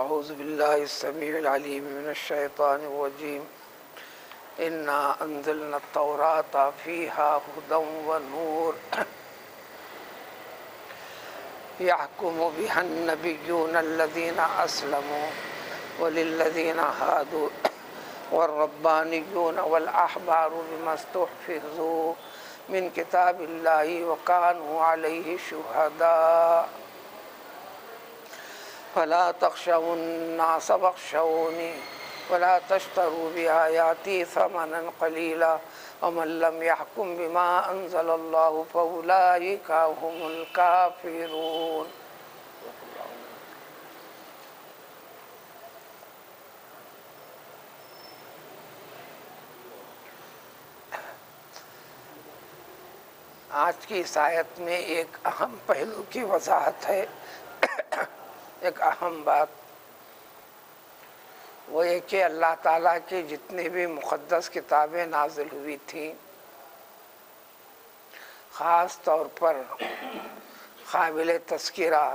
اعوذ باللہ السمیع العلیم من الشیطان الرجیم انا انزلنا التوراۃ فیہا ھدی ونور یحکم بہا النبیون الذین اسلموا وللذین ھادوا والربانیون والاحبار بما استحفظوا من کتاب اللہ وکانوا علیہ شہداء فلا تخشوا الناس واخشونی ولا تشتروا بآیاتی ثمنا قلیلا ومن لم يحكم بما انزل اللہ فاولئک هم الکافرون۔ آج کی اس آیت میں ایک اہم پہلو کی وضاحت ہے۔ ایک اہم بات وہ یہ کہ اللہ تعالیٰ کی جتنی بھی مقدس کتابیں نازل ہوئی تھیں، خاص طور پر قابل تذکرہ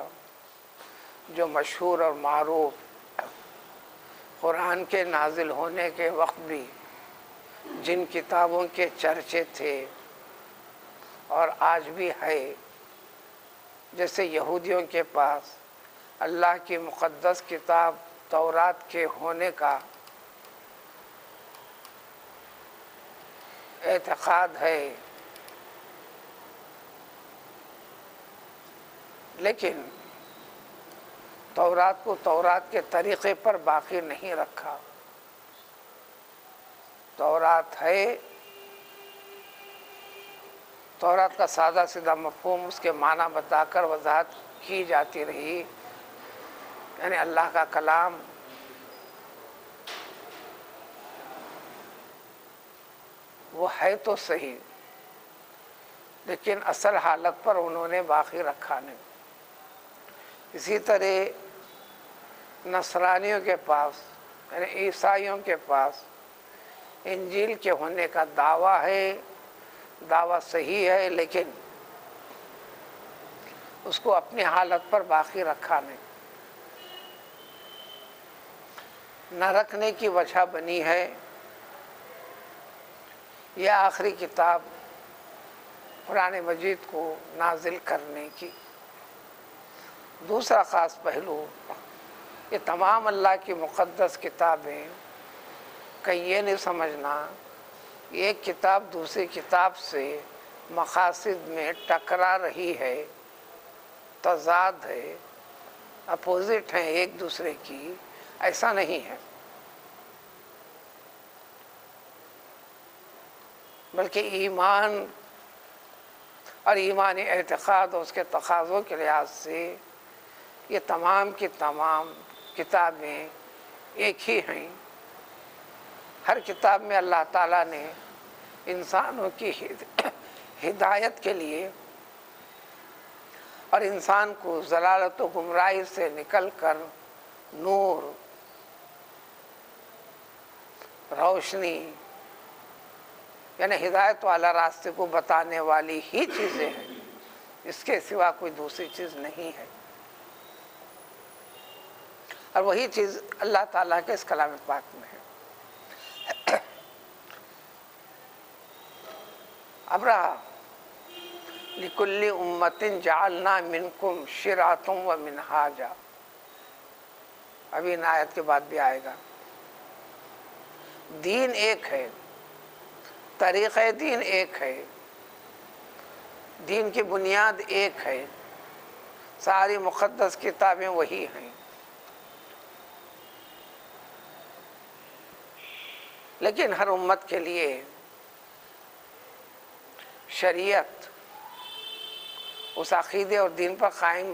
جو مشہور اور معروف قرآن کے نازل ہونے کے وقت بھی جن کتابوں کے چرچے تھے اور آج بھی ہے، جیسے یہودیوں کے پاس اللہ کی مقدس کتاب تورات کے ہونے کا اعتقاد ہے، لیکن تورات کو تورات کے طریقے پر باقی نہیں رکھا۔ تورات ہے، تورات کا سادہ سیدھا مفہوم اس کے معنی بتا کر وضاحت کی جاتی رہی، یعنی اللہ کا کلام وہ ہے تو صحیح، لیکن اصل حالت پر انہوں نے باقی رکھا نہیں۔ اسی طرح نصرانیوں کے پاس یعنی عیسائیوں کے پاس انجیل کے ہونے کا دعویٰ ہے، دعویٰ صحیح ہے، لیکن اس کو اپنی حالت پر باقی رکھا نہیں۔ نہ رکھنے کی وجہ بنی ہے یہ آخری کتاب قرآن مجید کو نازل کرنے کی۔ دوسرا خاص پہلو، یہ تمام اللہ کی مقدس کتابیں کہیں یہ نہیں سمجھنا ایک کتاب دوسری کتاب سے مقاصد میں ٹکرا رہی ہے، تضاد ہے، اپوزٹ ہیں ایک دوسرے کی، ایسا نہیں ہے، بلکہ ایمان اور ایمانی اعتقاد اور اس کے تقاضوں کے لحاظ سے یہ تمام کی تمام کتابیں ایک ہی ہیں۔ ہر کتاب میں اللہ تعالیٰ نے انسانوں کی ہدایت کے لیے اور انسان کو ضلالت و گمراہی سے نکل کر نور، روشنی یعنی ہدایت والا راستے کو بتانے والی ہی چیزیں ہیں، اس کے سوا کوئی دوسری چیز نہیں ہے، اور وہی چیز اللہ تعالیٰ کے اس کلام پاک میں ہے۔ اب رہا لِكُلِّ أُمَّةٍ جَعَلْنَا مِنْكُمْ شِرْعَةً وَمِنْهَاجًا، ابھی ان آیت کے بعد بھی آئے گا۔ دین ایک ہے، طریقہ دین ایک ہے، دین کی بنیاد ایک ہے، ساری مقدس کتابیں وہی ہیں، لیکن ہر امت کے لیے شریعت، اس عقیدے اور دین پر قائم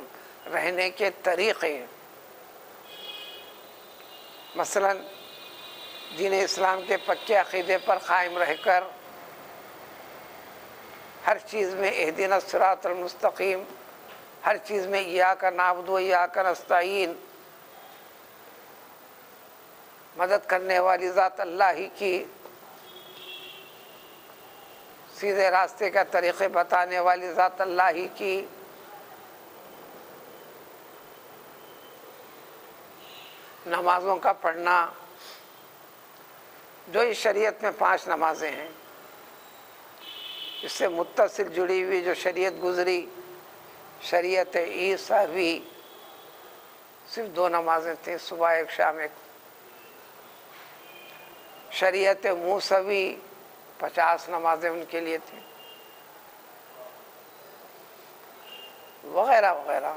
رہنے کے طریقے، مثلا دین اسلام کے پکے عقیدے پر قائم رہ کر ہر چیز میں اہدنا الصراط المستقیم، ہر چیز میں ایاک نعبد و ایاک نستعین، مدد کرنے والی ذات اللہ ہی کی، سیدھے راستے کا طریقے بتانے والی ذات اللہ ہی کی، نمازوں کا پڑھنا، جو اس شریعت میں 5 نمازیں ہیں، اس سے متصل جڑی ہوئی جو شریعت گزری، شریعت عیسوی، صرف 2 نمازیں تھیں، صبح ایک شام ایک۔ شریعت موسوی 50 نمازیں ان کے لیے تھیں، وغیرہ وغیرہ۔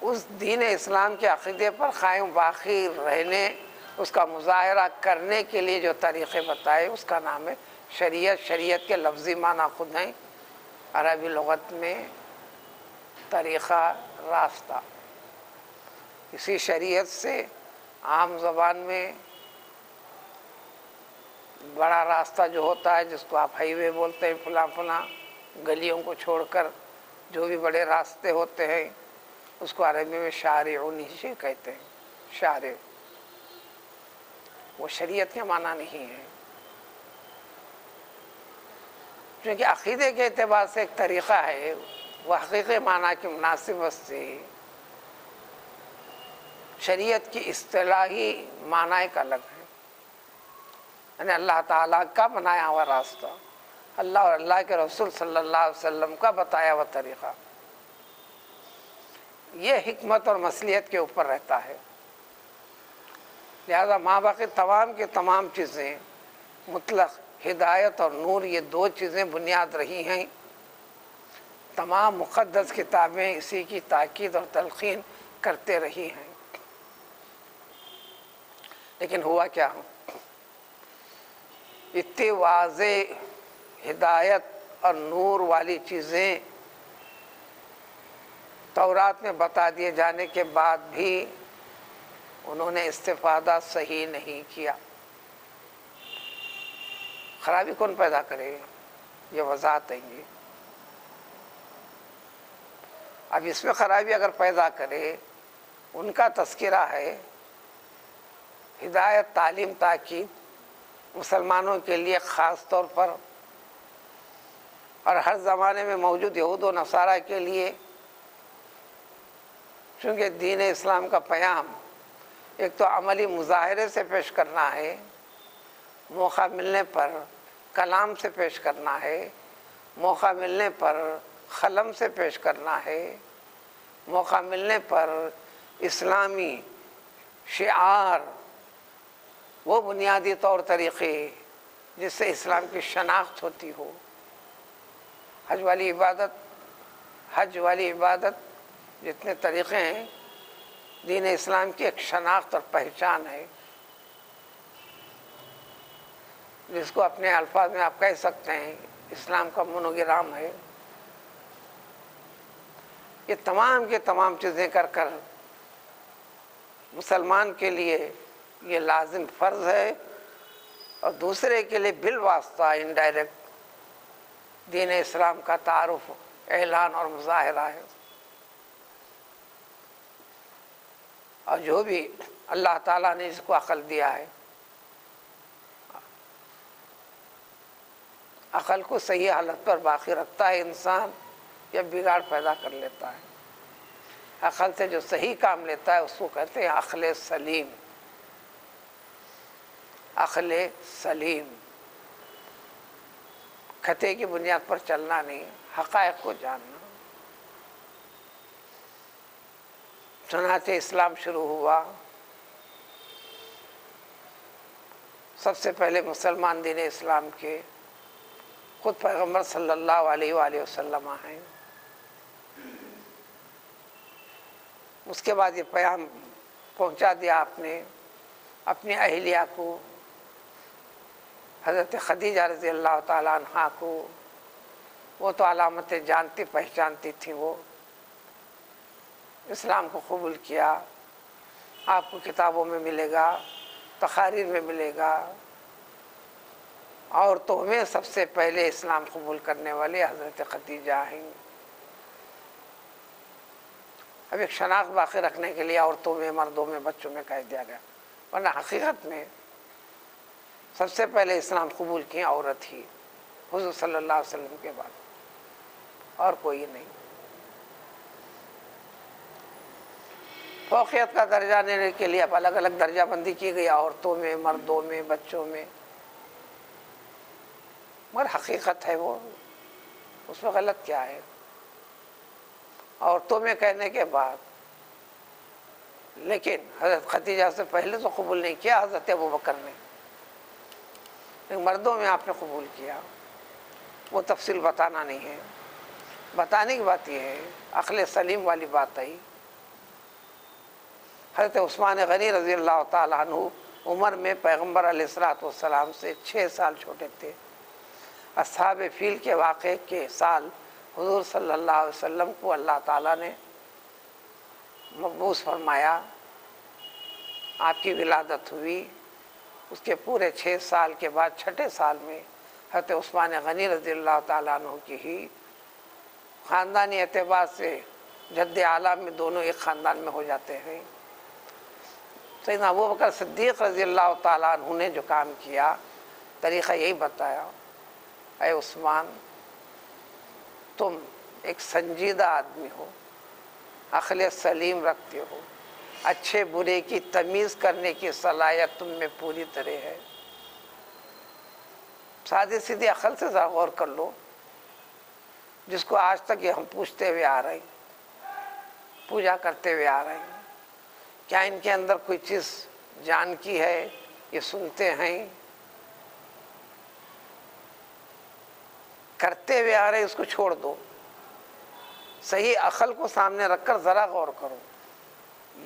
اس دین اسلام کے عقیدے پر قائم باقی رہنے، اس کا مظاہرہ کرنے کے لیے جو طریقے بتائے، اس کا نام ہے شریعت۔ شریعت کے لفظی معنی خود ہیں عربی لغت میں طریقہ، راستہ۔ اسی شریعت سے عام زبان میں بڑا راستہ جو ہوتا ہے، جس کو آپ ہائی وے بولتے ہیں، فلاں فلاں گلیوں کو چھوڑ کر جو بھی بڑے راستے ہوتے ہیں، اس کو عربی میں شارع نیچے کہتے ہیں، شارع۔ وہ شریعت کے معنی نہیں ہے، کیونکہ عقیدے کے اعتبار سے ایک طریقہ ہے، وہ حقیقی معنی کی مناسبت سے شریعت کی اصطلاحی معنی ایک الگ ہے، یعنی اللہ تعالیٰ کا بنایا ہوا راستہ، اللہ اور اللہ کے رسول صلی اللہ علیہ وسلم کا بتایا ہوا طریقہ، یہ حکمت اور مصلحت کے اوپر رہتا ہے۔ لہذا ماں باقی تمام کی تمام چیزیں، مطلق ہدایت اور نور، یہ 2 چیزیں بنیاد رہی ہیں۔ تمام مقدس کتابیں اسی کی تاکید اور تلقین کرتے رہی ہیں، لیکن ہوا کیا؟ اتنی واضح ہدایت اور نور والی چیزیں تورات میں بتا دیے جانے کے بعد بھی انہوں نے استفادہ صحیح نہیں کیا۔ خرابی کون پیدا کرے؟ یہ وضاحت ہے یہ۔ اب اس میں خرابی اگر پیدا کرے، ان کا تذکرہ ہے ہدایت، تعلیم، تاکید مسلمانوں کے لیے خاص طور پر، اور ہر زمانے میں موجود یہود و نصارہ کے لیے، چونکہ دین اسلام کا پیام ایک تو عملی مظاہرے سے پیش کرنا ہے، موقع ملنے پر کلام سے پیش کرنا ہے، موقع ملنے پر قلم سے پیش کرنا ہے، موقع ملنے پر اسلامی شعار، وہ بنیادی طور طریقے جس سے اسلام کی شناخت ہوتی ہو۔ حج والی عبادت جتنے طریقے ہیں، دین اسلام کی ایک شناخت اور پہچان ہے، جس کو اپنے الفاظ میں آپ کہہ سکتے ہیں اسلام کا مونوگرام ہے۔ یہ تمام کے تمام چیزیں کر کر مسلمان کے لیے یہ لازم فرض ہے، اور دوسرے کے لیے بالواسطہ انڈائریکٹ دین اسلام کا تعارف، اعلان اور مظاہرہ ہے۔ اور جو بھی اللہ تعالیٰ نے اس کو عقل دیا ہے، عقل کو صحیح حالت پر باقی رکھتا ہے انسان یا بگاڑ پیدا کر لیتا ہے؟ عقل سے جو صحیح کام لیتا ہے اس کو کہتے ہیں عقل سلیم۔ عقل سلیم، خطے کی بنیاد پر چلنا نہیں، حقائق کو جاننا۔ چنانچہ اسلام شروع ہوا، سب سے پہلے مسلمان دین اسلام کے خود پیغمبر صلی اللہ علیہ وآلہ وسلم ہیں۔ اس کے بعد یہ پیام پہنچا دیا آپ نے اپنی اہلیہ کو، حضرت خدیجہ رضی اللہ تعالیٰ عنہا کو۔ وہ تو علامتیں جانتی پہچانتی تھیں، وہ اسلام کو قبول کیا۔ آپ کو کتابوں میں ملے گا، تقاریر میں ملے گا، عورتوں میں سب سے پہلے اسلام قبول کرنے والے حضرت خدیجہ ہیں۔ اب ایک شناخت باقی رکھنے کے لیے عورتوں میں، مردوں میں، بچوں میں کہہ دیا گیا، ورنہ حقیقت میں سب سے پہلے اسلام قبول کی عورت ہی، حضور صلی اللہ علیہ وسلم کے بعد اور کوئی نہیں۔ فوقیت کا درجہ لینے کے لیے اب الگ الگ درجہ بندی کی گئی، عورتوں میں، مردوں میں، بچوں میں، مگر حقیقت ہے وہ، اس میں غلط کیا ہے؟ عورتوں میں کہنے کے بعد، لیکن حضرت خدیجہ سے پہلے تو قبول نہیں کیا حضرت ابوبکر نے، لیکن مردوں میں آپ نے قبول کیا۔ وہ تفصیل بتانا نہیں ہے، بتانے کی بات یہ ہے، عقل سلیم والی بات آئی۔ حضرت عثمان غنی رضی اللہ تعالیٰ عنہ عمر میں پیغمبر علیہ السلام سے 6 سال چھوٹے تھے۔ اصحاب فیل کے واقعے کے سال حضور صلی اللہ علیہ وسلم کو اللہ تعالیٰ نے مبعوث فرمایا، آپ کی ولادت ہوئی۔ اس کے پورے 6 سال کے بعد 6ٹھے سال میں حضرت عثمان غنی رضی اللہ تعالیٰ عنہ کی ہی خاندانی اعتبار سے جد اعلیٰ میں دونوں ایک خاندان میں ہو جاتے ہیں۔ سیدنا ابوبکر صدیق رضی اللہ تعالیٰ عنہ نے جو کام کیا، طریقہ یہی بتایا، اے عثمان، تم ایک سنجیدہ آدمی ہو، عقل سلیم رکھتے ہو، اچھے برے کی تمیز کرنے کی صلاحیت تم میں پوری طرح ہے۔ سادی سیدھی عقل سے ذرا غور کر لو، جس کو آج تک یہ ہم پوچھتے ہوئے آ رہے ہیں، پوجا کرتے ہوئے آ رہے ہیں، کیا ان کے اندر کوئی چیز جان کی ہے؟ یہ سنتے ہیں، کرتے ہوئے آ رہے ہیں، اس کو چھوڑ دو، صحیح عقل کو سامنے رکھ کر ذرا غور کرو۔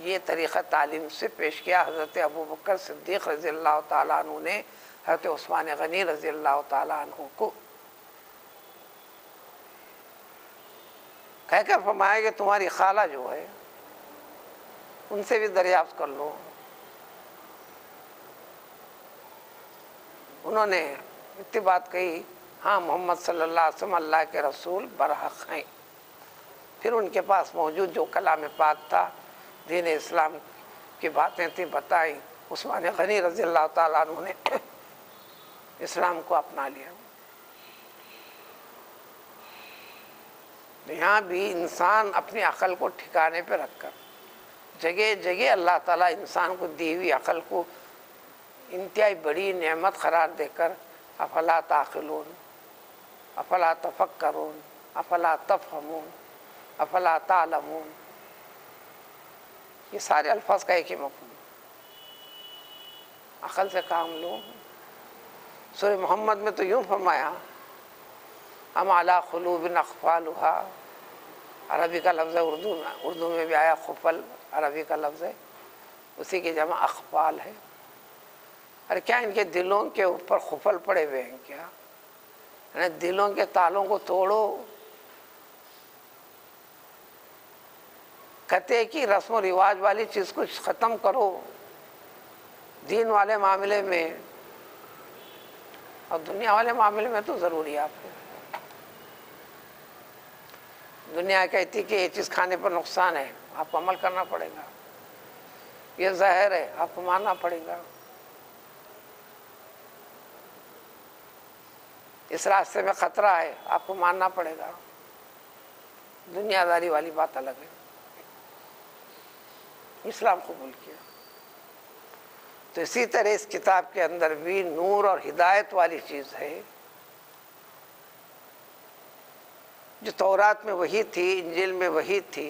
یہ طریقہ تعلیم سے پیش کیا حضرت ابوبکر صدیق رضی اللہ تعالیٰ عنہ نے حضرت عثمان غنی رضی اللہ تعالیٰ عنہ کو، کہہ کر فرمایا کہ تمہاری خالہ جو ہے ان سے بھی دریافت کر لو۔ انہوں نے اتنی بات کہی، ہاں محمد صلی اللہ علیہ وسلم اللہ کے رسول برحق ہیں۔ پھر ان کے پاس موجود جو کلام پاک تھا، دین اسلام کی باتیں تھیں، بتائیں۔ عثمان غنی رضی اللہ تعالیٰ عنہ نے اسلام کو اپنا لیا۔ یہاں بھی انسان اپنی عقل کو ٹھکانے پہ رکھ کر، جگہ جگہ اللہ تعالیٰ انسان کو دی ہوئی عقل کو انتہائی بڑی نعمت قرار دے کر افلا تعقلون، افلا تفکرون، افلا تفہمون، افلا تعلمون، یہ سارے الفاظ کا ایک ہی مفہوم، عقل سے کام لو۔ سورہ محمد میں تو یوں فرمایا، ام علی قلوب اقفالها، عربی کا لفظ ہے، اردو میں بھی آیا خفل، عربی کا لفظ ہے، اسی کی جمع اقفال ہے۔ ارے کیا ان کے دلوں کے اوپر خفل پڑے ہوئے ہیں کیا؟ یعنی دلوں کے تالوں کو توڑو، قطع کی رسم و رواج والی چیز کو ختم کرو دین والے معاملے میں، اور دنیا والے معاملے میں تو ضروری ہے آپ کو۔ دنیا کہتی کہ یہ چیز کھانے پر نقصان ہے، آپ کو عمل کرنا پڑے گا، یہ زہر ہے، آپ کو ماننا پڑے گا، اس راستے میں خطرہ ہے، آپ کو ماننا پڑے گا۔ دنیا داری والی بات الگ ہے، اسلام قبول کیا۔ تو اسی طرح اس کتاب کے اندر بھی نور اور ہدایت والی چیز ہے، جو تورات میں وہی تھی، انجیل میں وہی تھی،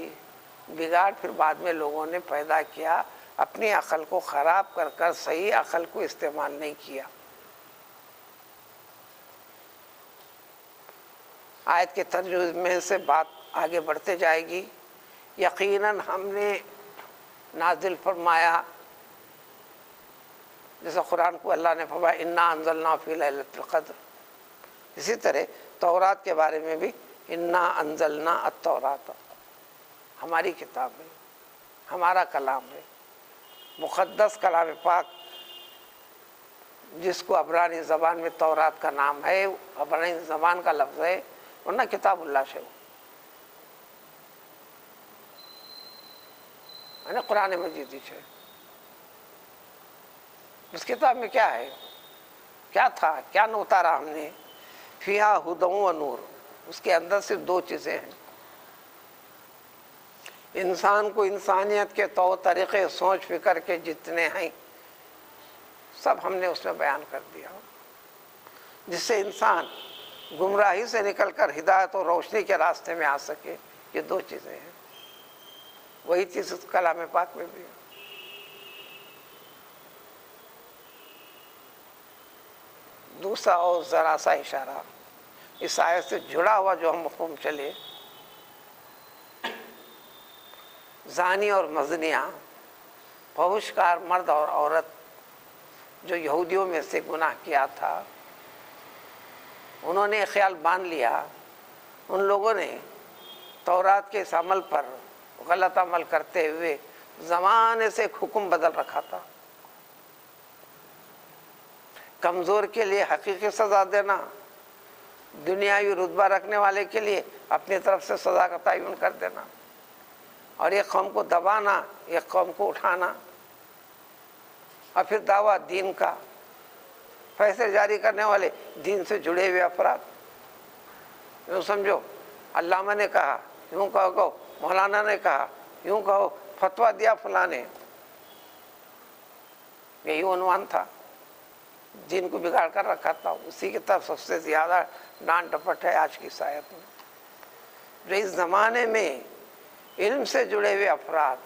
بگاڑ پھر بعد میں لوگوں نے پیدا کیا، اپنی عقل کو خراب کر کر صحیح عقل کو استعمال نہیں کیا۔ آیت کے ترجمے سے بات آگے بڑھتے جائے گی۔ یقیناً ہم نے نازل فرمایا، جیسے قرآن کو اللہ نے فرمایا انا انزلنا فی لیلۃ القدر، اسی طرح تورات کے بارے میں بھی انا انزلنا التورات، ہماری کتاب ہے، ہمارا کلام ہے، مقدس کلام پاک، جس کو عبرانی زبان میں تورات کا نام ہے، عبرانی زبان کا لفظ ہے، ورنہ کتاب اللہ سے یعنی قرآن مجید ہے۔ اس کتاب میں کیا ہے، کیا تھا، کیا نہ اتارا ہم نے؟ فیہا ھدی و نور، اس کے اندر صرف 2 چیزیں ہیں، انسان کو انسانیت کے طور طریقے سوچ فکر کے جتنے ہیں سب ہم نے اس میں بیان کر دیا، جس سے انسان گمراہی سے نکل کر ہدایت اور روشنی کے راستے میں آ سکے۔ یہ دو چیزیں ہیں، وہی چیز اس کلام پاک میں بھی ہے۔ دوسرا اور ذرا سا اشارہ اس آیت سے جڑا ہوا جو ہم مفہوم چلے، زانی اور مزنیہ، فحشکار مرد اور عورت جو یہودیوں میں سے گناہ کیا تھا، انہوں نے خیال باندھ لیا، ان لوگوں نے تورات کے اس عمل پر غلط عمل کرتے ہوئے زمانے سے ایک حکم بدل رکھا تھا، کمزور کے لیے حقیقی سزا دینا، دنیاوی رتبہ رکھنے والے کے لیے اپنی طرف سے سزا کا تعین کر دینا، اور ایک قوم کو دبانا، ایک قوم کو اٹھانا، اور پھر دعویٰ دین کا، فیصلے جاری کرنے والے دین سے جڑے ہوئے افراد۔ یوں سمجھو علامہ نے کہا، یوں کہو مولانا نے کہا، یوں کہو فتویٰ دیا فلاں نے، یہی عنوان تھا، دین کو بگاڑ کر رکھا تھا۔ اسی کی طرف سب سے زیادہ ڈانٹ ڈپٹ ہے آج کی آیت میں، جو اس زمانے میں علم سے جڑے ہوئے افراد،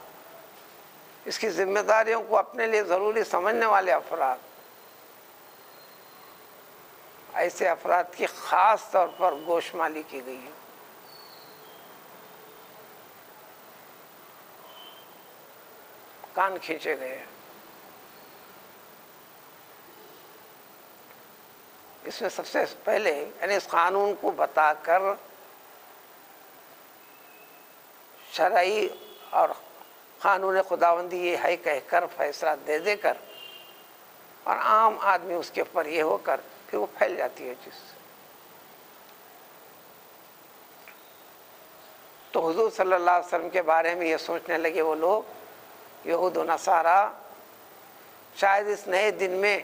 اس کی ذمہ داریوں کو اپنے لیے ضروری سمجھنے والے افراد، ایسے افراد کی خاص طور پر گوشمالی کی گئی ہے۔ کان کھینچے گئے ہیں۔ اس میں سب سے پہلے یعنی اس قانون کو بتا کر، شرعی اور قانون خداوندی یہ ہے کہہ کر، فیصلہ دے کر، اور عام آدمی اس کے اوپر یہ ہو کر پھر وہ پھیل جاتی ہے چیز۔ تو حضور صلی اللہ علیہ وسلم کے بارے میں یہ سوچنے لگے وہ لوگ، یہود و نصارہ، شاید اس نئے دن میں،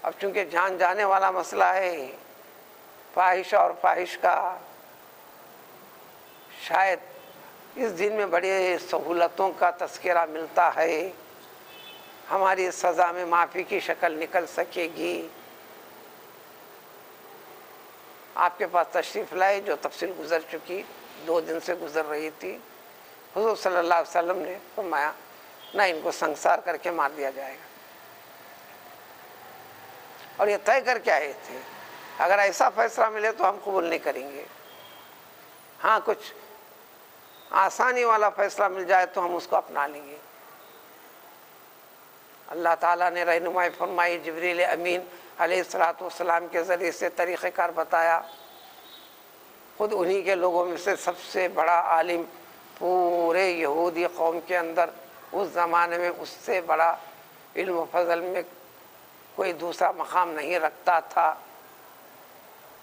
اب چونکہ جان جانے والا مسئلہ ہے فاحشہ اور فاحش کا، شاید اس دن میں بڑی سہولتوں کا تذکرہ ملتا ہے، ہماری سزا میں معافی کی شکل نکل سکے گی۔ آپ کے پاس تشریف لائے، جو تفصیل گزر چکی، 2 دن سے گزر رہی تھی، حضور صلی اللہ علیہ وسلم نے فرمایا نہ ان کو سنسار کر کے مار دیا جائے گا، اور یہ طے کر کے آئے تھے اگر ایسا فیصلہ ملے تو ہم قبول نہیں کریں گے، ہاں کچھ آسانی والا فیصلہ مل جائے تو ہم اس کو اپنا لیں گے۔ اللہ تعالیٰ نے رہنمائی فرمائی، جبریل امین علیہ السلام کے ذریعے سے طریقہ کار بتایا، خود انہی کے لوگوں میں سے سب سے بڑا عالم پورے یہودی قوم کے اندر اس زمانے میں، اس سے بڑا علم و فضل میں کوئی دوسرا مقام نہیں رکھتا تھا،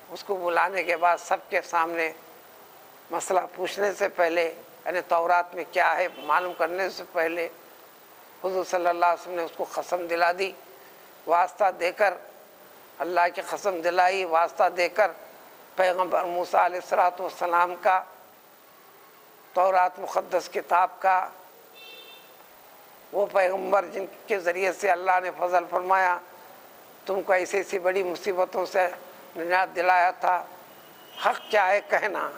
اس کو بلانے کے بعد سب کے سامنے مسئلہ پوچھنے سے پہلے، یعنی تورات میں کیا ہے معلوم کرنے سے پہلے، حضور صلی اللہ علیہ وسلم نے اس کو قسم دلا دی، واسطہ دے کر، اللہ کی قسم دلائی، واسطہ دے کر پیغمبر موسیٰ علیہ السلام کا، تورات مقدس کتاب کا، وہ پیغمبر جن کے ذریعے سے اللہ نے فضل فرمایا، تم کو ایسی ایسی بڑی مصیبتوں سے نجات دلایا تھا، حق کیا ہے کہنا۔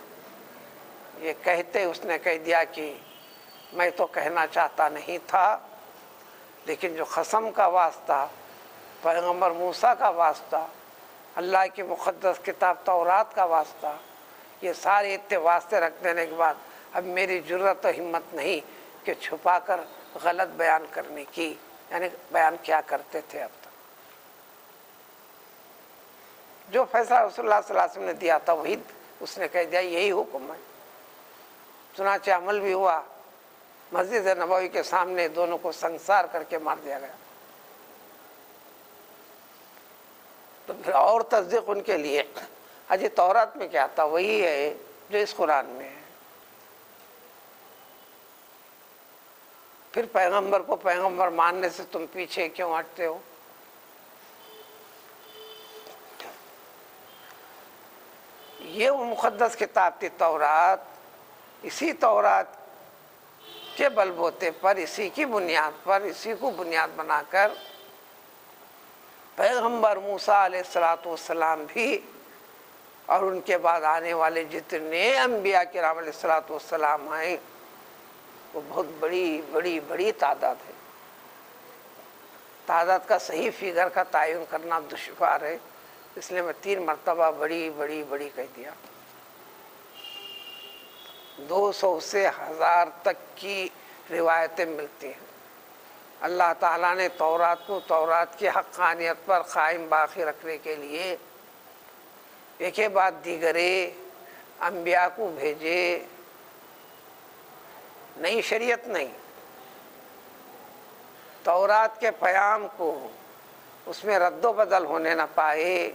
یہ کہتے اس نے کہہ دیا کہ میں تو کہنا چاہتا نہیں تھا، لیکن جو قسم کا واسطہ، پیغمبر موسیٰ کا واسطہ، اللہ کی مقدس کتاب تورات کا واسطہ، یہ سارے اتنے واسطے رکھ دینے کے بعد اب میری جرت و ہمت نہیں کہ چھپا کر غلط بیان کرنے کی، یعنی بیان کیا کرتے تھے اب تک۔ جو فیصلہ رسول اللہ صلی اللہ علیہ وسلم نے دیا تھا وہی اس نے کہہ دیا، یہی حکم ہے۔ چنانچہ عمل بھی ہوا، مسجد نبوی کے سامنے دونوں کو سنسار کر کے مار دیا گیا۔ تو پھر اور تصدیق ان کے لیے، اجی تورات میں کیا تھا وہی ہے جو اس قرآن میں ہے۔ پھر پیغمبر کو پیغمبر ماننے سے تم پیچھے کیوں ہٹتے ہو؟ یہ وہ مقدس کتاب تھی تورات، اسی تورات کے بل بوتے پر، اسی کی بنیاد پر، اسی کو بنیاد بنا کر پیغمبر موسیٰ علیہ السلام بھی اور ان کے بعد آنے والے جتنے انبیاء کرام علیہ السلام آئے وہ بہت بڑی بڑی بڑی تعداد ہے۔ تعداد کا صحیح فگر کا تعین کرنا دشوار ہے، اس لیے میں 3 مرتبہ بڑی بڑی بڑی کہہ دیا۔ 200 سے 1000 تک کی روایتیں ملتی ہیں۔ اللہ تعالیٰ نے تورات کو تورات کی حقانیت پر قائم باقی رکھنے کے لیے ایک کے بعد دیگرے انبیاء کو بھیجے، نئی شریعت نہیں، تورات کے پیام کو اس میں رد و بدل ہونے نہ پائے۔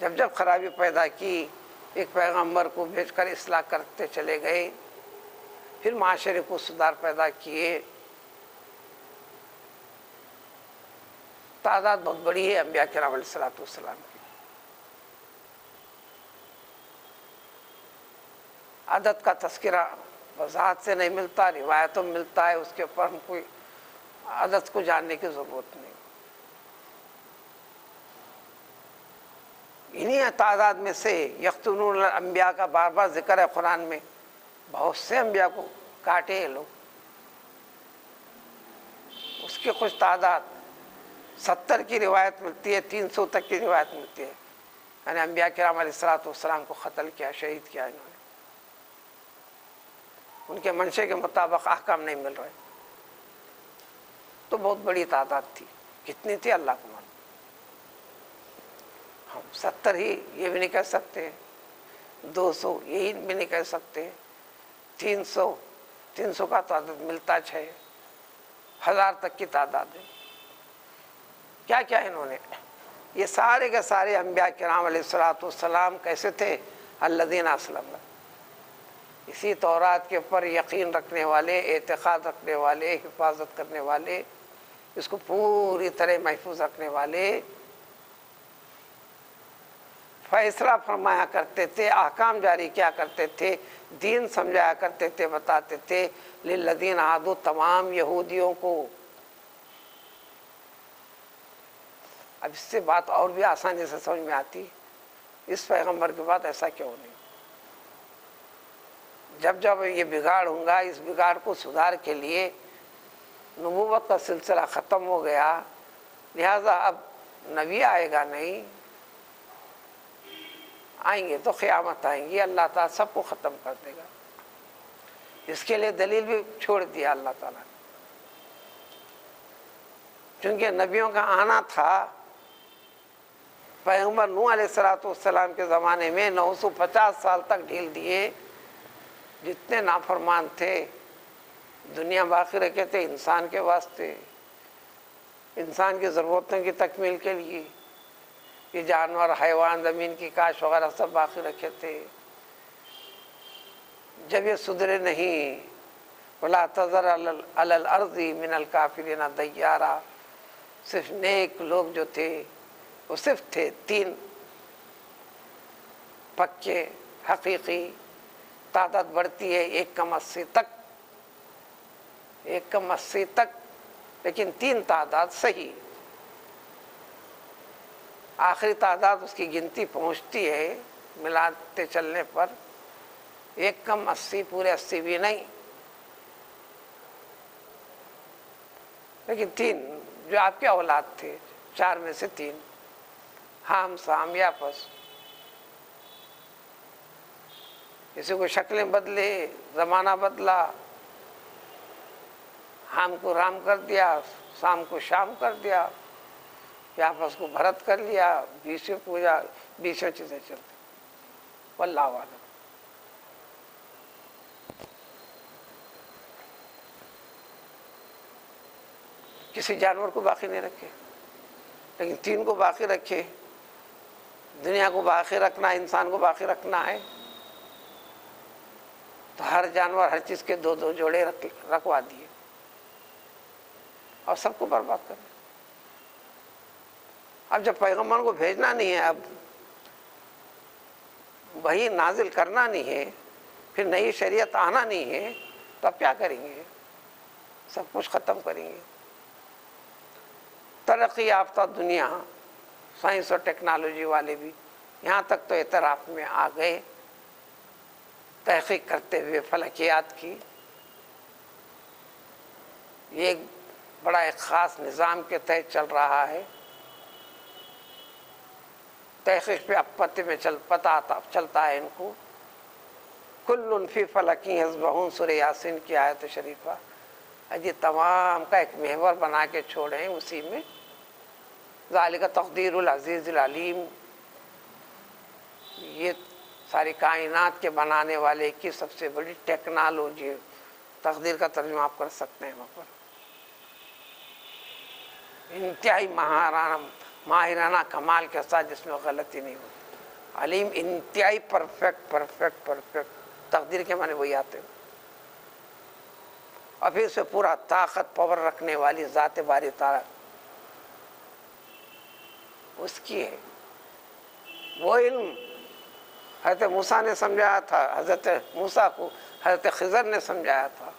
جب جب خرابی پیدا کی ایک پیغمبر کو بھیج کر اصلاح کرتے چلے گئے، پھر معاشرے کو سدھار پیدا کیے۔ تعداد بہت بڑی ہے انبیاء کرام علیہ السلام کی۔ عدد کا تذکرہ وضاحت سے نہیں ملتا، روایتوں میں ملتا ہے، اس کے اوپر ہم کوئی عدد کو جاننے کی ضرورت نہیں۔ انہی تعداد میں سے یقتلون الانبیاء کا بار بار ذکر ہے قرآن میں، بہت سے انبیاء کو کاٹے ہیں لوگ۔ اس کی کچھ تعداد 70 کی روایت ملتی ہے، 300 تک کی روایت ملتی ہے، یعنی انبیاء کرام علیہ السلام کو قتل کیا، شہید کیا انہوں نے۔ ان کے منشے کے مطابق احکام نہیں مل رہے، تو بہت بڑی تعداد تھی۔ کتنی تھی اللہ کو معلوم۔ ہم 70 ہی یہ بھی نہیں کہہ سکتے، 200 یہی بھی نہیں کہہ سکتے، 300 کا تعداد ملتا 6، 1000 تک کی تعداد ہے۔ کیا کیا انہوں نے؟ یہ سارے کے سارے انبیاء کرام علیہ السلام کیسے تھے؟ الذین اسلموا، اسی تورات کے اوپر یقین رکھنے والے، اعتقاد رکھنے والے، حفاظت کرنے والے، اس کو پوری طرح محفوظ رکھنے والے، فیصلہ فرمایا کرتے تھے، احکام جاری کیا کرتے تھے، دین سمجھایا کرتے تھے، بتاتے تھے۔ للذین ہادوا، تمام یہودیوں کو۔ اب اس سے بات اور بھی آسانی سے سمجھ میں آتی، اس پیغمبر کے بعد ایسا کیوں نہیں؟ جب جب یہ بگاڑ ہوگا، اس بگاڑ کو سدھار کے لیے نبوت کا سلسلہ ختم ہو گیا، لہذا اب نبی آئے گا نہیں، آئیں گے تو قیامت آئیں گی، اللہ تعالیٰ سب کو ختم کر دے گا۔ اس کے لیے دلیل بھی چھوڑ دیا اللہ تعالیٰ نے، چونکہ نبیوں کا آنا تھا۔ پیغمبر نوح علیہ السلام کے زمانے میں 950 سال تک ڈھیل دیے، جتنے نافرمان تھے، دنیا باقی رکھے تھے انسان کے واسطے، انسان کی ضرورتوں کی تکمیل کے لیے، یہ جانور، حیوان، زمین کی کاشت وغیرہ سب باقی رکھے تھے۔ جب یہ سدھرے نہیں، وَلَا تَذَرْ عَلَى الْأَرْضِ مِنَ الْكَافِرِينَ دَيَّارًا، صرف نیک لوگ جو تھے وہ صرف تھے 3 پکے حقیقی۔ تعداد بڑھتی ہے 1 کم 80 تک، 1 کم 80 تک، لیکن 3 تعداد صحیح۔ آخری تعداد اس کی گنتی پہنچتی ہے ملاتے چلنے پر 1 کم 80، پورے 80 بھی نہیں، لیکن 3 جو آپ کے اولاد تھے، 4 میں سے 3 حام، سام یا پس۔ کسی کو شکلیں بدلے، زمانہ بدلا، حام کو رام کر دیا، سام کو شام کر دیا، یا پس کو بھرت کر لیا، بیسو پوجا، بیسوں چیزیں چلتی، واللہ اعلم۔ کسی جانور کو باقی نہیں رکھے، لیکن 3 کو باقی رکھے۔ دنیا کو باقی رکھنا، انسان کو باقی رکھنا ہے تو ہر جانور، ہر چیز کے 2 جوڑے رکھوا دیے اور سب کو برباد کر دیا۔ اب جب پیغمبر کو بھیجنا نہیں ہے، اب وہی نازل کرنا نہیں ہے، پھر نئی شریعت آنا نہیں ہے، تو اب کیا کریں گے؟ سب کچھ ختم کریں گے۔ ترقی یافتہ دنیا، سائنس اور ٹیکنالوجی والے بھی یہاں تک تو اعتراف میں آ گئے، تحقیق کرتے ہوئے فلکیات کی۔ یہ ایک بڑا ایک خاص نظام کے تحت چل رہا ہے۔ تحقیق پہ اب پتے میں پتہ چلتا ہے ان کو۔ کل فی فلک یسبحون، سورہ یاسین کی آیت شریفہ۔ یہ تمام کا ایک محور بنا کے چھوڑیں اسی میں، ذالک تقدیر العزیز العلیم، یہ ساری کائنات کے بنانے والے کی سب سے بڑی ٹیکنالوجی، تقدیر کا ترجمہ آپ کر سکتے ہیں وہاں پر۔ انتہائی ماہرانہ کمال کے ساتھ، جس میں غلطی نہیں ہوتی۔ علیم انتہائی پرفیکٹ۔ تقدیر کے معنی وہی آتے ہیں۔ اور پھر سے پورا طاقت پاور رکھنے والی ذات باری تعالیٰ اس کی ہے۔ وہ علم حضرت موسیٰ نے سمجھایا تھا، حضرت موسیٰ کو حضرت خضر نے سمجھایا تھا،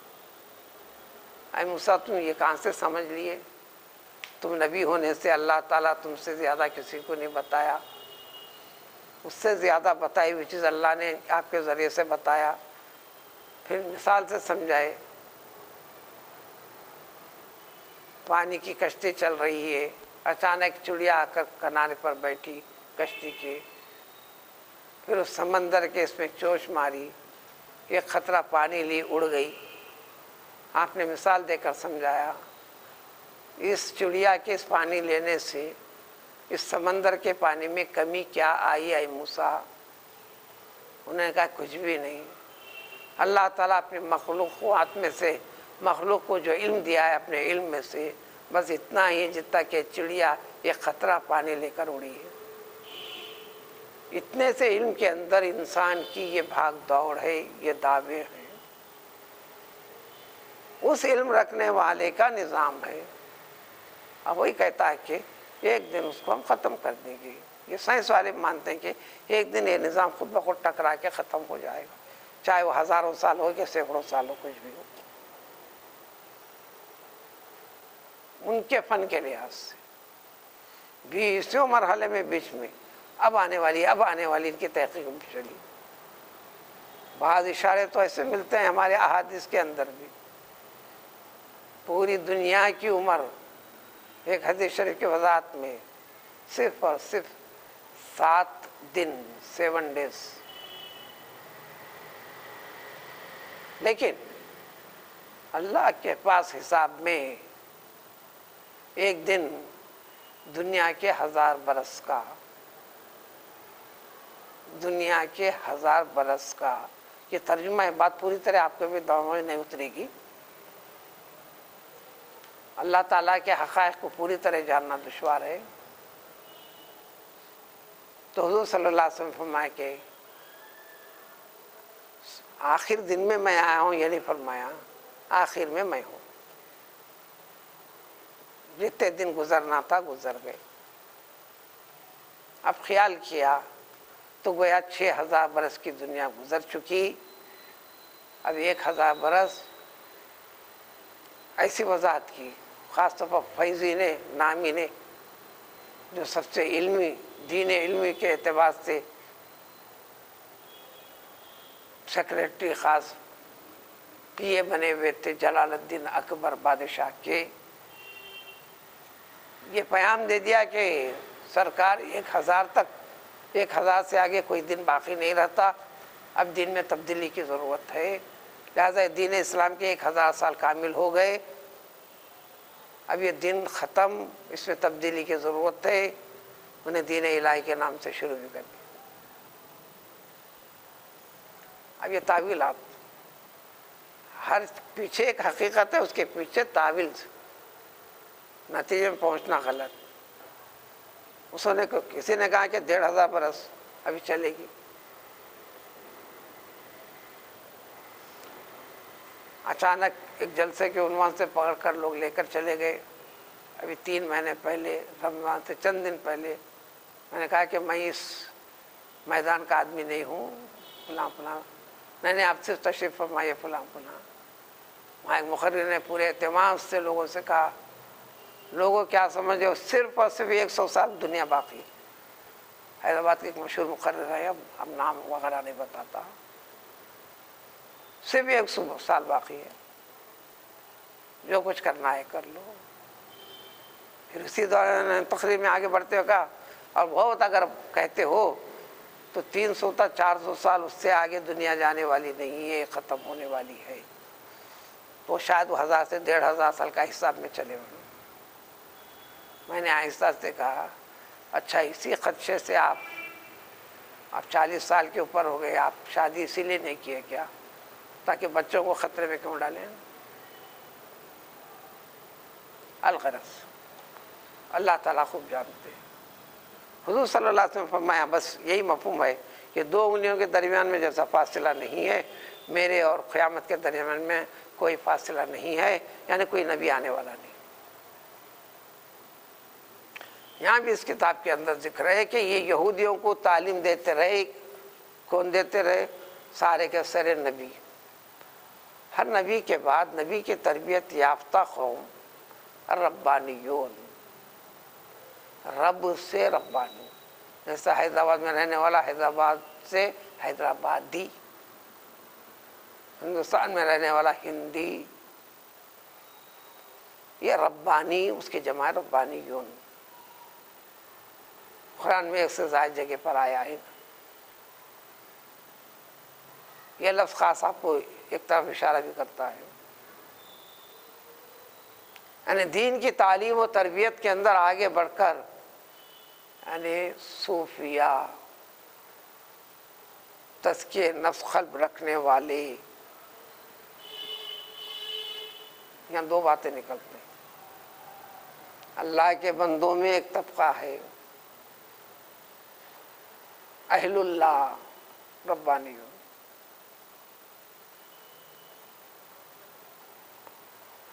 اے موسیٰ تم یہ کہاں سے سمجھ لیے؟ تم نبی ہونے سے اللہ تعالیٰ تم سے زیادہ کسی کو نہیں بتایا، اس سے زیادہ بتائی ہوئی چیز اللہ نے آپ کے ذریعے سے بتایا۔ پھر مثال سے سمجھائے، پانی کی کشتی چل رہی ہے، اچانک چڑیا آ کر کنارے پر بیٹھی کشتی کے، پھر اس سمندر کے اس میں چوچ ماری، ایک خطرہ پانی لی اڑ گئی۔ آپ نے مثال دے کر سمجھایا، اس چڑیا کے اس پانی لینے سے اس سمندر کے پانی میں کمی کیا آئی اے موسیٰ؟ انہوں نے کہا کچھ بھی نہیں۔ اللہ تعالیٰ اپنے مخلوقات میں سے، مخلوق کو جو علم دیا ہے اپنے علم میں سے، بس اتنا ہی جتنا کہ چڑیا ایک خطرہ پانی لے کر اڑی ہے۔ اتنے سے علم کے اندر انسان کی یہ بھاگ دوڑ ہے، یہ دعوے ہیں، اس علم رکھنے والے کا نظام ہے۔ اب وہی کہتا ہے کہ ایک دن اس کو ہم ختم کر دیں گے۔ یہ سائنس والے مانتے ہیں کہ ایک دن یہ نظام خود بخود ٹکرا کے ختم ہو جائے گا، چاہے وہ ہزاروں سال ہو یا سینکڑوں سال ہو، کچھ بھی ہو۔ ان کے فن کے لحاظ سے 20 مرحلے میں بیچ میں اب آنے والی ان کی تحقیق بھی چلی۔ بعض اشارے تو ایسے ملتے ہیں ہمارے احادیث کے اندر بھی۔ پوری دنیا کی عمر ایک حدیث شریف کی وضاحت میں صرف اور صرف 7 دن 7 days، لیکن اللہ کے پاس حساب میں ایک دن دنیا کے 1000 برس کا، دنیا کے 1000 برس کا۔ یہ ترجمہ ہے، بات پوری طرح آپ کو بھی دماغ میں نہیں اترے گی۔ اللہ تعالیٰ کے حقائق کو پوری طرح جاننا دشوار ہے۔ تو حضور صلی اللہ علیہ وسلم فرمایا کہ آخر دن میں میں آیا ہوں، یہ نہیں فرمایا آخر میں میں ہوں۔ جتنے دن گزرنا تھا گزر گئے۔ اب خیال کیا تو گویا 6000 برس کی دنیا گزر چکی، اب 1000 برس۔ ایسی وضاحت کی خاص طور پر فیضی نے، نامی نے، جو سب سے علمی، دین علمی کے اعتبار سے سیکریٹری خاص پی اے بنے ہوئے تھے جلال الدین اکبر بادشاہ کے، یہ پیام دے دیا کہ سرکار 1000 تک، 1000 سے آگے کوئی دن باقی نہیں رہتا، اب دین میں تبدیلی کی ضرورت ہے، لہذا دین اسلام کے 1000 سال کامل ہو گئے، اب یہ دن ختم، اس میں تبدیلی کی ضرورت ہے۔ انہیں دین الہی کے نام سے شروع بھی کر دیا۔ اب یہ تعویلات، ہر پیچھے ایک حقیقت ہے، اس کے پیچھے تعویل سے نتیجے میں پہنچنا غلط۔ کسی نے کہا کہ 1500 برس ابھی چلے گی، اچانک ایک جلسے کے عنوان سے پکڑ کر لوگ لے کر چلے گئے۔ ابھی 3 مہینے پہلے، رمضان سے چند دن پہلے، میں نے کہا کہ میں اس میدان کا آدمی نہیں ہوں، فلاں فلاں، میں نے آپ سے تشریف فرمائیے فلاں فلاں، وہاں ایک مقرر نے پورے اہتمام سے لوگوں سے کہا، لوگوں کیا سمجھے ہو، صرف اور صرف 100 سال دنیا باقی ہے۔ حیدرآباد کے ایک مشہور مقرر ہے، اب نام وغیرہ نہیں بتاتا، صرف 100 سال باقی ہے، جو کچھ کرنا ہے کر لو۔ پھر اسی دوران تقریر میں آگے بڑھتے ہوئے کہا، اور بہت اگر کہتے ہو تو 300 تا 400 سال اس سے آگے دنیا جانے والی نہیں ہے، ختم ہونے والی ہے، تو شاید وہ 1000 سے 1500 سال کا حساب میں چلے ہوئے۔ میں نے آہستہ سے کہا، اچھا اسی خدشے سے آپ 40 سال کے اوپر ہو گئے، آپ شادی اسی لیے نہیں کیے کیا تاکہ بچوں کو خطرے میں کیوں ڈالیں؟ الغرض اللہ تعالیٰ خوب جانتے ہیں۔ حضور صلی اللہ علیہ وسلم فرمایا، بس یہی مفہوم ہے کہ 2 انگلیوں کے درمیان میں جیسا فاصلہ نہیں ہے، میرے اور قیامت کے درمیان میں کوئی فاصلہ نہیں ہے، یعنی کوئی نبی آنے والا نہیں۔ یہاں بھی اس کتاب کے اندر ذکر ہے کہ یہ یہودیوں کو تعلیم دیتے رہے، کون دیتے رہے؟ سارے کے سارے نبی۔ ہر نبی کے بعد نبی کی تربیت یافتہ قوم ربانیون، رب سے ربانی، جیسا حیدرآباد میں رہنے والا حیدرآباد سے حیدرآبادی، ہندوستان میں رہنے والا ہندی، یہ ربانی اس کی جمع ہے ربانیون۔ قرآن میں 1 سے زائد جگہ پر آیا ہے۔ یہ لفظ خاص آپ کو ایک طرف اشارہ بھی کرتا ہے، یعنی دین کی تعلیم و تربیت کے اندر آگے بڑھ کر، یعنی صوفیہ، تزکیہ نفس قلب رکھنے والے، یہاں 2 باتیں نکلتے ہیں۔ اللہ کے بندوں میں ایک طبقہ ہے اہل اللہ ربانی،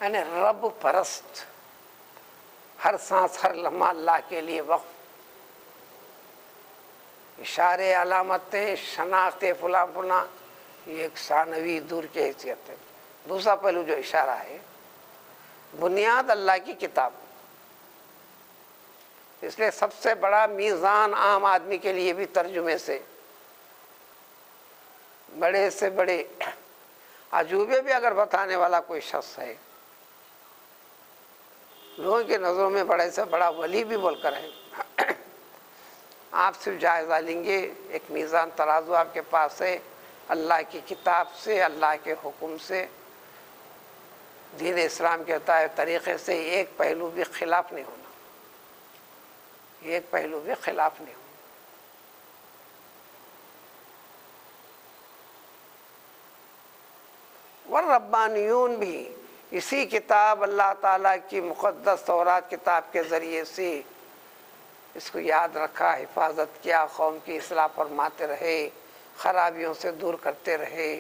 یعنی رب پرست، ہر سانس ہر لمحہ اللہ کے لیے وقف، اشارے، علامتیں، شناختیں، فلاں فلاں، یہ ایک ثانوی دور کی حیثیت ہے۔ دوسرا پہلو جو اشارہ ہے، بنیاد اللہ کی کتاب، اس لیے سب سے بڑا میزان عام آدمی کے لیے بھی ترجمے سے، بڑے سے بڑے عجوبے بھی اگر بتانے والا کوئی شخص ہے، لوگوں کی نظروں میں بڑے سے بڑا ولی بھی بول کر ہے، آپ صرف جائزہ لیں گے، ایک میزان ترازو آپ کے پاس ہے، اللہ کی کتاب سے، اللہ کے حکم سے، دین اسلام کے بتائے طریقے سے ایک پہلو بھی خلاف نہیں ہونا، ایک پہلو بھی خلاف نہیں ہونا۔ والربانیون بھی اسی کتاب اللہ تعالیٰ کی مقدس تورات کتاب کے ذریعے سے اس کو یاد رکھا، حفاظت کیا، قوم کی اصلاح فرماتے رہے، خرابیوں سے دور کرتے رہے،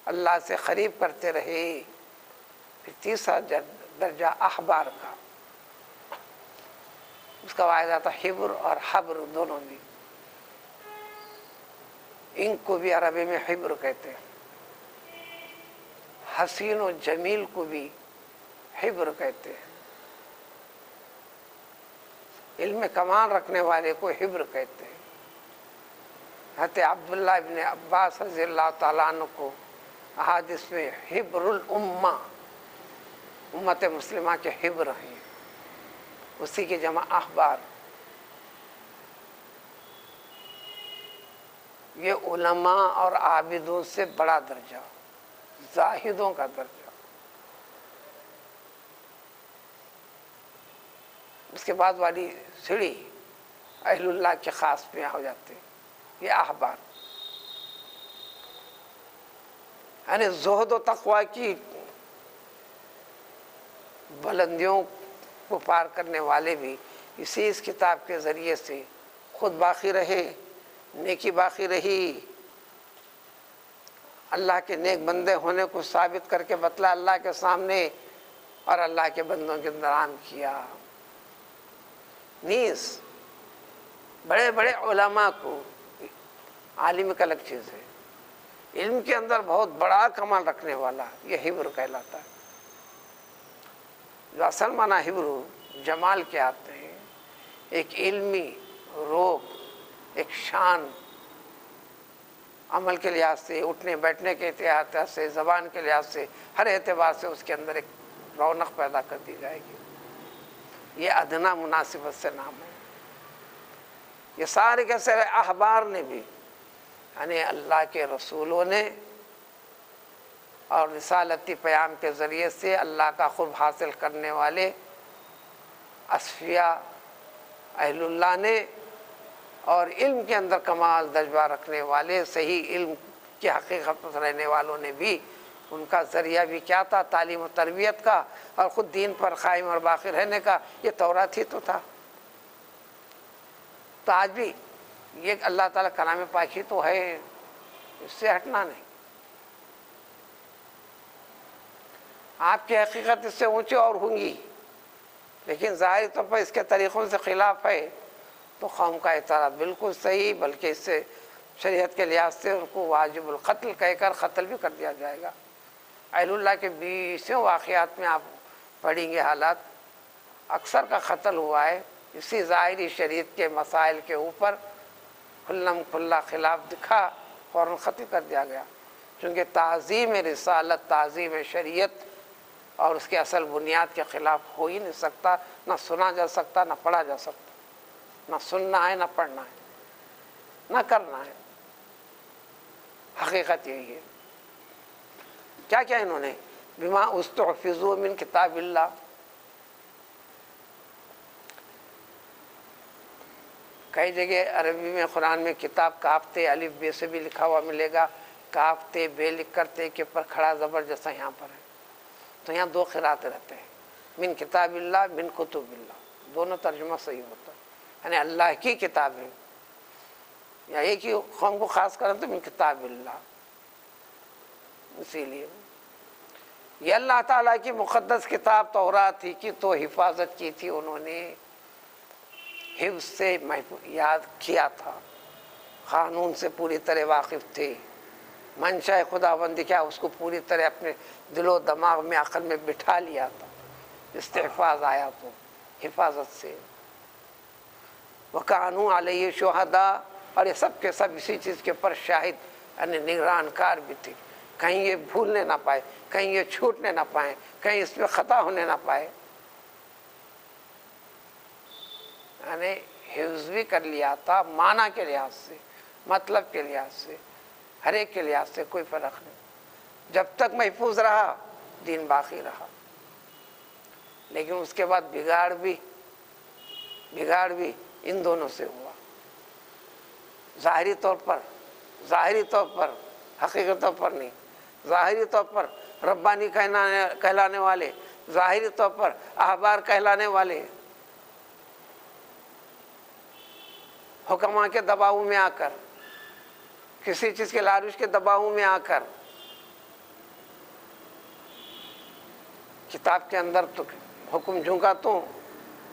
اللہ سے قریب کرتے رہے۔ پھر تیسرا درجہ احبار کا، اس کا واحد آتا حبر اور حبر دونوں بھی، ان کو بھی عربی میں حبر کہتے ہیں، حسین و جمیل کو بھی حبر کہتے ہیں، علم کمال رکھنے والے کو حبر کہتے ہیں۔ حضرت عبداللہ ابن عباس رضی اللہ تعالیٰ عنہ کو احادیث میں حبر الامہ، امت مسلمہ کے حبر ہیں، اسی کی جمع احبار۔ یہ علماء اور عابدوں سے بڑا درجہ، زاہدوں کا درجہ۔ اس کے بعد والی سیڑھی اہل اللہ کے خاص میں ہو جاتے ہیں، یہ احبار، یعنی زہد و تقوی کی بلندیوں کو پار کرنے والے بھی اسی اس کتاب کے ذریعے سے خود باقی رہے، نیکی باقی رہی، اللہ کے نیک بندے ہونے کو ثابت کر کے بتلا اللہ کے سامنے، اور اللہ کے بندوں کے اندر عام کیا۔ نیز بڑے بڑے علماء کو، عالم کا الگ چیز ہے، علم کے اندر بہت بڑا کمال رکھنے والا، یہ حبر کہلاتا ہے۔ جو اصل معنی ہبرو جمال کے آتے ہیں، ایک علمی روب، ایک شان، عمل کے لحاظ سے، اٹھنے بیٹھنے کے اعتبار سے، زبان کے لحاظ سے، ہر اعتبار سے اس کے اندر ایک رونق پیدا کر دی جائے گی۔ یہ ادنا مناسبت سے نام ہے۔ یہ سارے کے سارے احبار نے بھی، یعنی اللہ کے رسولوں نے اور رسالتی پیام کے ذریعے سے اللہ کا قرب حاصل کرنے والے اصفیاء اہل اللہ نے، اور علم کے اندر کمال جذبہ رکھنے والے صحیح علم کی حقیقت پر رہنے والوں نے بھی، ان کا ذریعہ بھی کیا تھا؟ تعلیم و تربیت کا، اور خود دین پر قائم اور باقی رہنے کا۔ یہ تورات ہی تو تھا۔ تو آج بھی یہ اللہ تعالیٰ کلام پاک ہی تو ہے، اس سے ہٹنا نہیں۔ آپ کی حقیقت اس سے اونچی اور ہوں گی، لیکن ظاہری طور پر اس کے طریقوں سے خلاف ہے، تو قوم کا اعتراض بالکل صحیح، بلکہ اس سے شریعت کے لحاظ سے ان کو واجب القتل کہہ کر قتل بھی کر دیا جائے گا۔ اہل اللہ کے 20 واقعات میں آپ پڑھیں گے حالات، اکثر کا قتل ہوا ہے اسی ظاہری شریعت کے مسائل کے اوپر، کھلم کھلا خلاف دکھا، فوراً قتل کر دیا گیا، چونکہ تعظیم رسالت، تعظیم شریعت اور اس کے اصل بنیاد کے خلاف ہو ہی نہیں سکتا، نہ سنا جا سکتا، نہ پڑھا جا سکتا، نہ سننا ہے، نہ پڑھنا ہے، نہ کرنا ہے۔ حقیقت یہی ہے۔ کیا کیا انہوں نے؟ بما استحفظوا من کتاب اللہ، کئی جگہ عربی میں قرآن میں کتاب کاف تے الف بے سے بھی لکھا ہوا ملے گا، کاف تے بے لکھ کر تے کے پر کھڑا زبر جیسا یہاں پر ہے، تو یہاں دو قرأتیں رہتے ہیں، من کتاب اللہ، من کتب اللہ، دونوں ترجمہ صحیح ہوتا ہے، یعنی اللہ کی کتاب ہے، یا ایک ہی قوم کو خاص کریں تو من کتاب اللہ۔ اسی لیے یہ اللہ تعالیٰ کی مقدس کتاب تورات ہی کی تو حفاظت کی تھی انہوں نے، حفظ سے یاد کیا تھا، قانون سے پوری طرح واقف تھے، منشاء خداوندی کیا اس کو پوری طرح اپنے دل و دماغ میں، عقل میں بٹھا لیا تھا۔ استحفاظ آیا تو حفاظت سے، وَكَانُوا عَلَيْهِ شُهَدَاءَ، اور یہ سب کے سب اسی چیز کے اوپر شاہد، یعنی نگران کار بھی تھے، کہیں یہ بھولنے نہ پائے، کہیں یہ چھوٹنے نہ پائیں، کہیں اس میں خطا ہونے نہ پائے، یعنی حفظ بھی کر لیا تھا، معنی کے لحاظ سے، مطلب کے لحاظ سے، ہر ایک کے لحاظ سے کوئی فرق نہیں۔ جب تک محفوظ رہا دین باقی رہا، لیکن اس کے بعد بگاڑ بھی ان دونوں سے ہوا، ظاہری طور پر، حقیقت طور پر نہیں، ظاہری طور پر ربانی کہلانے والے، ظاہری طور پر احبار کہلانے والے، حکماں کے دباؤ میں آ کر، کسی چیز کے لالچ کے دباؤ میں آ کر، کتاب کے اندر تو حکم جھونکا تو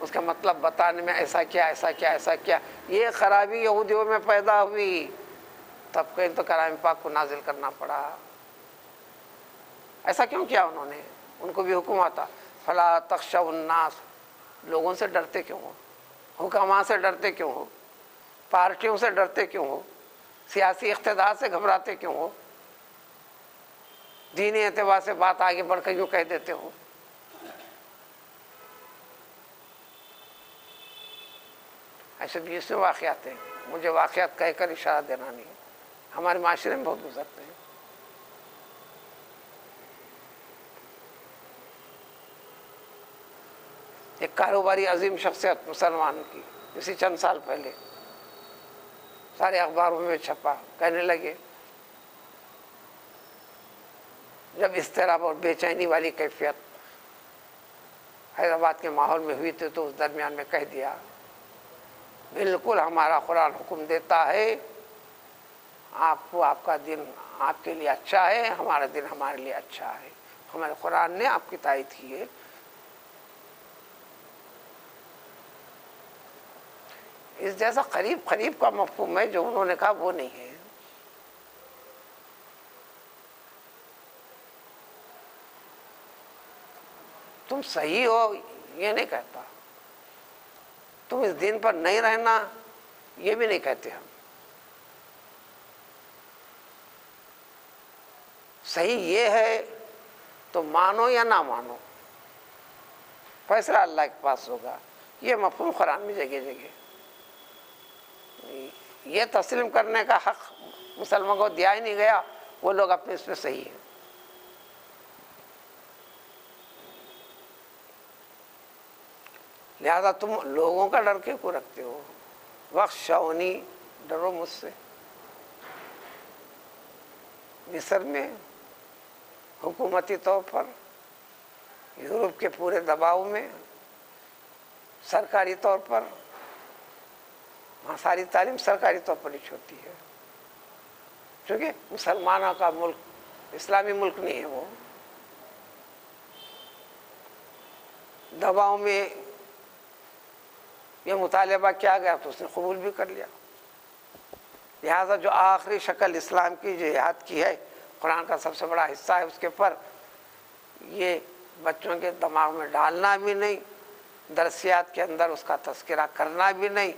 اس کا مطلب بتانے میں ایسا کیا، ایسا کیا، ایسا کیا، یہ خرابی یہودیوں میں پیدا ہوئی، تب کہیں تو کلام پاک کو نازل کرنا پڑا۔ ایسا کیوں کیا انہوں نے؟ ان کو بھی حکم آتا، فلا تخشوا الناس، لوگوں سے ڈرتے کیوں ہو؟ حکماں سے ڈرتے کیوں ہو؟ پارٹیوں سے ڈرتے کیوں ہو؟ سیاسی اقتدار سے گھبراتے کیوں ہو؟ دینی اعتبار سے بات آگے بڑھ کر یوں کہہ دیتے ہو؟ ایسے 20 واقعات ہیں، مجھے واقعات کہہ کر اشارہ دینا نہیں، ہمارے معاشرے میں بہت گزرتے ہیں۔ ایک کاروباری عظیم شخصیت مسلمان کی، اسی چند سال پہلے سارے اخباروں میں چھپا، کہنے لگے جب اضطراب اور بے چینی والی کیفیت حیدرآباد کے ماحول میں ہوئی تھی تو اس درمیان میں کہہ دیا، بالکل ہمارا قرآن حکم دیتا ہے آپ کو، آپ کا دن آپ کے لیے اچھا ہے، ہمارا دن ہمارے لیے اچھا ہے، ہمارے قرآن نے آپ کی تائید کی ہے۔ اس جیسا قریب کا مفہوم ہے جو انہوں نے کہا وہ نہیں ہے۔ تم تم صحیح ہو یہ نہیں کہتا، تم اس دین پر نہیں رہنا یہ بھی نہیں کہتے ہم. صحیح یہ ہے تو مانو یا نہ مانو، فیصلہ اللہ کے پاس ہوگا. یہ مفہوم قرآن میں جگہ جگہ. یہ تسلیم کرنے کا حق مسلمان کو دیا ہی نہیں گیا، وہ لوگ اپنے اس پہ صحیح ہیں. لہذا تم لوگوں کا ڈر کیوں کو رکھتے ہو؟ وخشونی، ڈرو مجھ سے. مصر میں حکومتی طور پر، یورپ کے پورے دباؤ میں، سرکاری طور پر، وہاں ساری تعلیم سرکاری طور پر ہی ہوتی ہے، کیونکہ مسلمانوں کا ملک اسلامی ملک نہیں ہے. وہ دباؤ میں یہ مطالبہ کیا گیا تو اس نے قبول بھی کر لیا. لہذا جو آخری شکل اسلام کی جو جہاد کی ہے، قرآن کا سب سے بڑا حصہ ہے، اس کے پر یہ بچوں کے دماغ میں ڈالنا بھی نہیں، درسیات کے اندر اس کا تذکرہ کرنا بھی نہیں،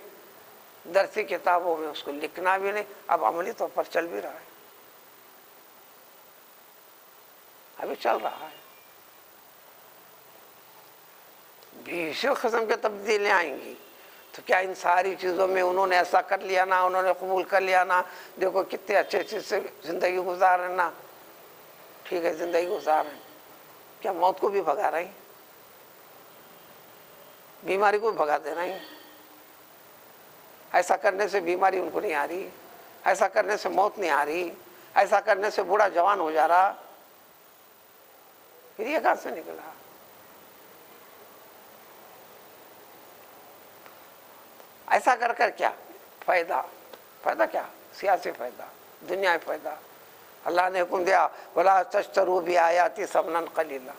درسی کتابوں میں اس کو لکھنا بھی نہیں. اب عملی طور پر چل بھی رہا ہے، ابھی چل رہا ہے. بیشتر قسم کے تبدیلیاں آئیں گی. تو کیا ان ساری چیزوں میں انہوں نے ایسا کر لیا نا، انہوں نے قبول کر لیا نا، دیکھو کتنے اچھے چیز سے زندگی گزار رہے نا، ٹھیک ہے زندگی گزار رہے ہیں، کیا موت کو بھی بھگا رہے ہیں؟ بیماری کو بھی بھگا دے رہے ہیں؟ ایسا کرنے سے بیماری ان کو نہیں آ رہی، ایسا کرنے سے موت نہیں آ رہی، ایسا کرنے سے بوڑھا جوان ہو جا رہا، پھر یہ کہاں سے نکلا؟ ایسا کر کر کیا فائدہ؟ فائدہ کیا؟ سیاسی فائدہ، دنیا فائدہ. اللہ نے حکم دیا وَلَا تَشْتَرُوا بِآيَاتِي ثَمَنًا قَلِيلًا.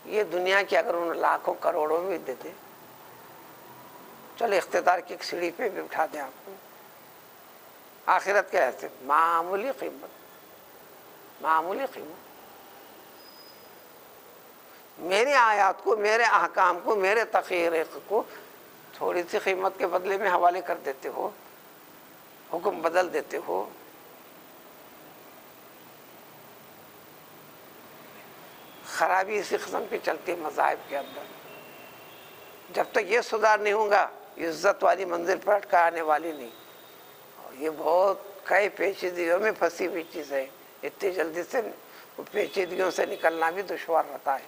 یہ دنیا کی اگر انہوں لاکھوں کروڑوں میں دے دے، چلو اقتدار کی ایک سیڑھی پہ بھی اٹھا دیں آپ کو، آخرت کے ایسے معمولی قیمت، معمولی قیمت. میری آیات کو، میرے احکام کو، میرے تخییر کو تھوڑی سی قیمت کے بدلے میں حوالے کر دیتے ہو، حکم بدل دیتے ہو. خرابی اسی قسم کی چلتی ہے مذاہب کے اندر. جب تک یہ سدھار نہیں ہوگا، عزت والی منزل پر اٹکا آنے والی نہیں. اور یہ بہت کئی پیچیدگیوں میں پھنسی ہوئی چیز ہے، اتنی جلدی سے پیچیدگیوں سے نکلنا بھی دشوار رہتا ہے.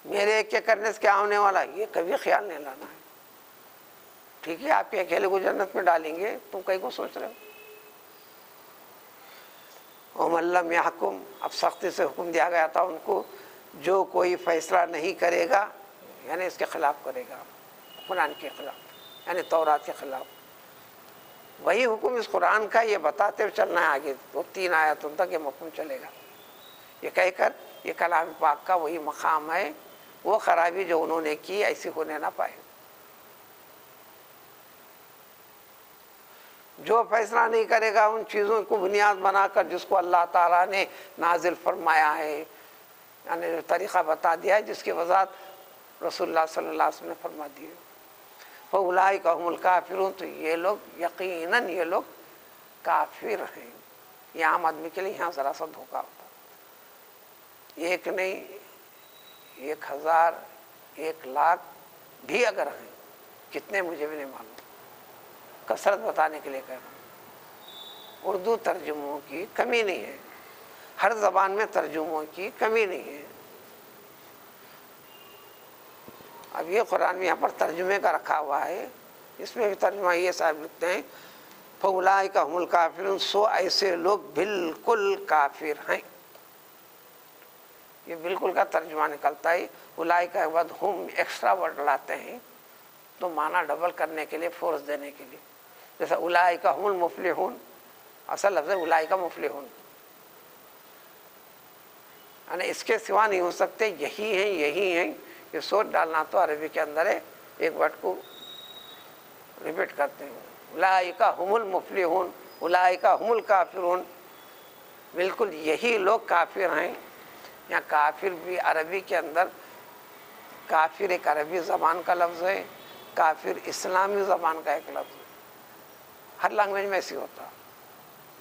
میرے ایک کے کرنے سے کیا ہونے والا، یہ کبھی خیال نہیں لانا ہے. ٹھیک ہے آپ کے اکیلے کو جنت میں ڈالیں گے، تم کہیں کو سوچ رہے ہو؟ وَمَن لَّمْ يَحْكُمْ، اب سختی سے حکم دیا گیا تھا ان کو، جو کوئی فیصلہ نہیں کرے گا یعنی اس کے خلاف کرے گا، قرآن کے خلاف یعنی تورات کے خلاف. وہی حکم اس قرآن کا یہ بتاتے ہوئے چلنا ہے آگے، وہ 3 آیتوں تک یہ مفہوم چلے گا. یہ کہہ کر یہ کلام پاک کا وہی مقام ہے، وہ خرابی جو انہوں نے کی ایسی ہونے نہ پائے. جو فیصلہ نہیں کرے گا ان چیزوں کو بنیاد بنا کر جس کو اللہ تعالیٰ نے نازل فرمایا ہے، یعنی طریقہ بتا دیا ہے، جس کی وضاحت رسول اللہ صلی اللہ علیہ وسلم نے فرما دی ہے. فَأُولَٰئِكَ هُمُ الْكَافِرُونَ، تو یہ لوگ یقیناً یہ لوگ کافر ہیں. یہ عام آدمی کے لیے یہاں ذرا سا دھوکہ ہوتا. ایک نہیں، 1000، 1,00,000 بھی اگر ہیں، کتنے مجھے بھی نہیں معلوم، کثرت بتانے کے لیے کہہ رہا ہوں. اردو ترجموں کی کمی نہیں ہے، ہر زبان میں ترجموں کی کمی نہیں ہے. اب یہ قرآن میں یہاں پر ترجمے کا رکھا ہوا ہے، اس میں بھی ترجمہ یہ صاحب لکھتے ہیں فَأُولَٰئِكَ هُمُ الْكَافِرُونَ، سو ایسے لوگ بالکل کافر ہیں. یہ بالکل کا ترجمہ نکلتا ہے. اولئک کے بعد ہم ایکسٹرا ورڈ لاتے ہیں تو معنی ڈبل کرنے کے لیے، فورس دینے کے لیے. جیسا اولئک هم المفلحون، اصل لفظ ہے اولئک مفلحون، یعنی اس کے سوا نہیں ہو سکتے، یہی ہیں یہی ہیں. یہ سوچ ڈالنا تو عربی کے اندر ہے، ایک ورڈ کو ریپیٹ کرتے ہیں. اولئک هم المفلحون، اولئک هم الکافرون، بالکل یہی لوگ کافر ہیں. یہاں کافر بھی عربی کے اندر، کافر ایک عربی زبان کا لفظ ہے، کافر اسلامی زبان کا ایک لفظ ہے، ہر لینگویج میں ایسی ہوتا،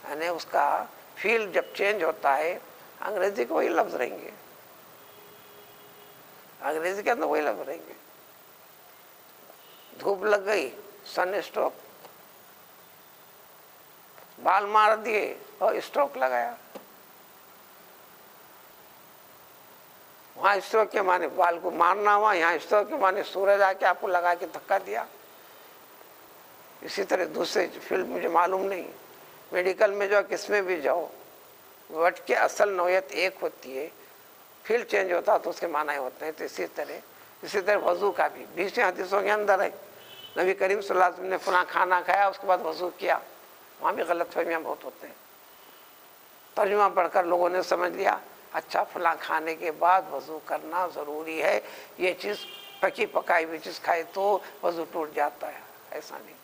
یعنی اس کا فیلڈ جب چینج ہوتا ہے انگریزی کے وہی لفظ رہیں گے، انگریزی کے اندر وہی لفظ رہیں گے. دھوپ لگ گئی، سن اسٹروک، بال مار دیے اور اسٹروک لگایا. وہاں اسٹروک کے معنی بال کو مارنا ہوا، یہاں اسٹروک کے معنی سورج آ کے آپ کو لگا کے دھکا دیا. اسی طرح دوسرے فیلڈ مجھے معلوم نہیں، میڈیکل میں جاؤ، کس میں بھی جاؤ، ورڈ کی اصل نوعیت ایک ہوتی ہے، فیلڈ چینج ہوتا تو اس کے معنی ہوتے ہیں. تو اسی طرح وضو کا بھی 20 حدیثوں کے اندر ہے، نبی کریم صلی اللہ علیہ وسلم نے فلاں کھانا کھایا اس کے بعد وضو کیا. وہاں بھی غلط فہمیاں بہت ہوتے ہیں. ترجمہ پڑھ کر لوگوں نے سمجھ لیا اچھا فلاں کھانے کے بعد وضو کرنا ضروری ہے، یہ چیز پکی پکائی ہوئی چیز کھائے تو وضو ٹوٹ جاتا ہے. ایسا نہیں،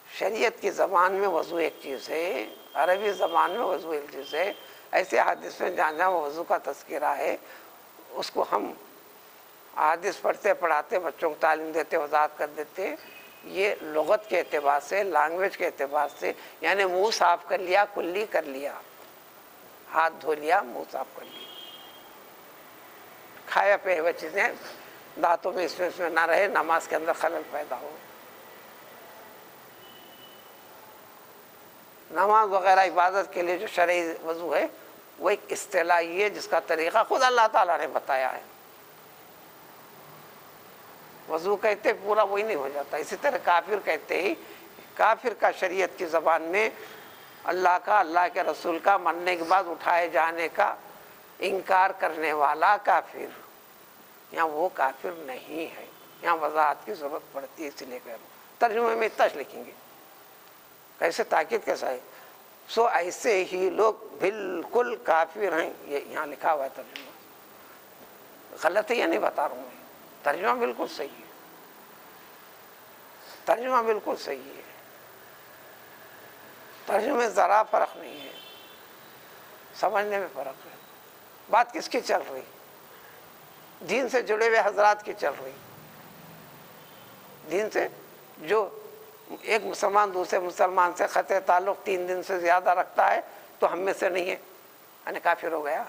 شریعت کی زبان میں وضو ایک چیز ہے، عربی زبان میں وضو ایک چیز ہے. ایسے حدیث میں جہاں جہاں وضو کا تذکرہ ہے اس کو ہم حدیث پڑھتے پڑھاتے بچوں کو تعلیم دیتے وضاحت کر دیتے. یہ لغت کے اعتبار سے، لینگویج کے اعتبار سے، یعنی منہ صاف کر لیا، کلی کر لیا، ہاتھ دھو لیا، منہ صاف کر لیا، کھایا پہ ہوئے چیزیں دانتوں میں اس میں نہ رہے، نماز کے اندر خلل پیدا ہو. نماز وغیرہ عبادت کے لیے جو شرعی وضو ہے وہ ایک اصطلاحی ہے جس کا طریقہ خود اللہ تعالیٰ نے بتایا ہے. وضو کہتے پورا وہی نہیں ہو جاتا. اسی طرح کافر کہتے ہی، کافر کا شریعت کی زبان میں اللہ کا، اللہ کے رسول کا مننے کے بعد اٹھائے جانے کا انکار کرنے والا کافر. یہاں وہ کافر نہیں ہے، یہاں وضاحت کی ضرورت پڑتی ہے. اس لیے کہہ رہا ہوں ترجمے میں اتنا لکھیں گے، کیسے تاکید کیسا ہے. سو ایسے ہی لوگ بالکل کافر ہیں. یہ یہاں لکھا ہوا ہے ترجمہ، غلط ہے یا نہیں بتا رہا ہوں میں، ترجمہ بالکل صحیح ہے، ترجمہ بالکل صحیح ہے، ترجمے میں ذرا فرق نہیں ہے، سمجھنے میں فرق ہے. بات کس کی چل رہی؟ دین سے جڑے ہوئے حضرات کی چل رہی. دین سے جو ایک مسلمان دوسرے مسلمان سے قطع تعلق 3 دن سے زیادہ رکھتا ہے تو ہم میں سے نہیں ہے، یعنی کافر ہو گیا.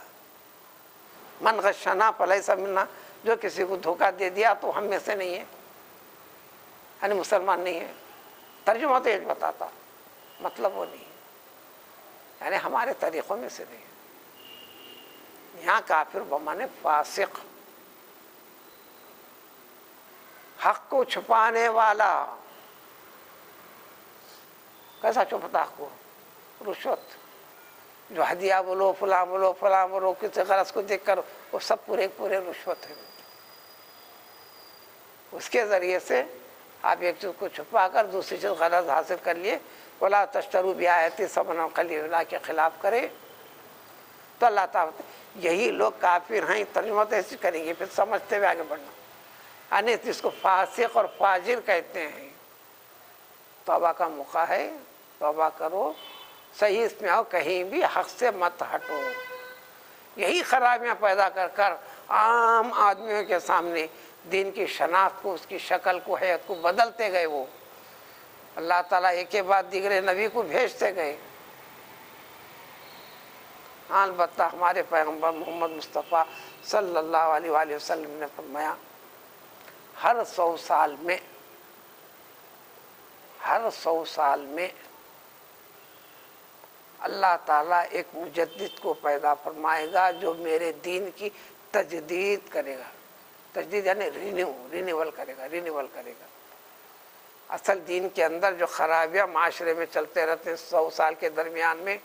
من غشنا فلیس منا، جو کسی کو دھوکہ دے دیا تو ہم میں سے نہیں ہے، یعنی مسلمان نہیں ہے. ترجمہ تو یہ بتاتا، مطلب وہ نہیں ہے، یعنی ہمارے طریقوں میں سے نہیں ہے. یہاں کافر بمانے فاسق، حق کو چھپانے والا. کیسا چھپتا حق کو؟ رشوت، جو ہدیہ بولو، فلاں بولو، فلاں بولو، کسی غرض کو دیکھ کر وہ سب پورے رشوت ہے. اس کے ذریعے سے آپ ایک چیز کو چھپا کر دوسری چیز غرض حاصل کر لیے. وَلَا تَشْتَرُوا بِآيَاتِي ثَمَنًا قَلِيلًا کے خلاف کرے تو اللہ تعالیٰ یہی لوگ کافر ہیں. ترجمہ تو ایسی کریں گے، پھر سمجھتے ہوئے آگے بڑھنا. یعنی جس کو فاسق اور فاجر کہتے ہیں، توبہ کا موقع ہے، توبہ کرو، صحیح اس میں آؤ، کہیں بھی حق سے مت ہٹو. یہی خرابیاں پیدا کر کر عام آدمیوں کے سامنے دین کی شناخت کو، اس کی شکل کو، حیت کو بدلتے گئے. وہ اللہ تعالیٰ ایک کے بعد دیگرے نبی کو بھیجتے گئے. البتہ ہمارے پیغمبر محمد مصطفیٰ صلی اللہ علیہ وآلہ وسلم نے فرمایا ہر 100 سال میں اللہ تعالیٰ ایک مجدد کو پیدا فرمائے گا جو میرے دین کی تجدید کرے گا. تجدید یعنی رینیول کرے گا. اصل دین کے اندر جو خرابیاں معاشرے میں چلتے رہتے ہیں 100 سال کے درمیان میں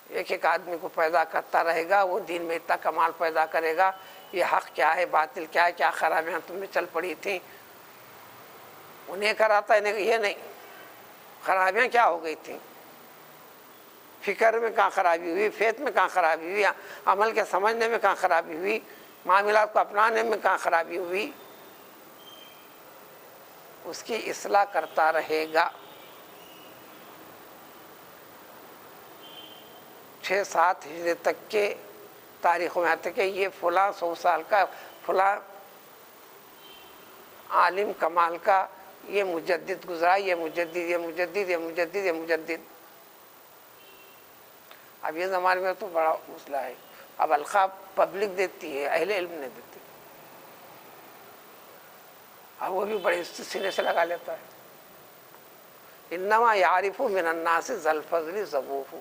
ایک آدمی کو پیدا کرتا رہے گا، وہ دین میں اتنا کمال پیدا کرے گا. یہ حق کیا ہے، باطل کیا ہے، کیا خرابیاں تم میں چل پڑی تھیں، انہیں کراتا ہے. یہ نہیں، خرابیاں کیا ہو گئی تھیں، فکر میں کہاں خرابی ہوئی، فیت میں کہاں خرابی ہوئی، عمل کے سمجھنے میں کہاں خرابی ہوئی، معاملات کو اپنانے میں کہاں خرابی ہوئی، اس کی اصلاح کرتا رہے گا. 6-7 ہجری تک کے تاریخوں میں آتے کہ یہ فلاں 100 سال کا فلاں عالم کمال کا یہ مجدد گزرا، یہ مجدد، یہ مجدد، یہ مجدد، یہ مجدد۔ اب یہ زمانے میں تو بڑا مسئلہ ہے، اب القاب پبلک دیتی ہے، اہل علم نہیں دیتے، اب وہ بھی بڑے سینے سے لگا لیتا ہے۔ انما یعرف من الناس ذا الفضل ذبوہ،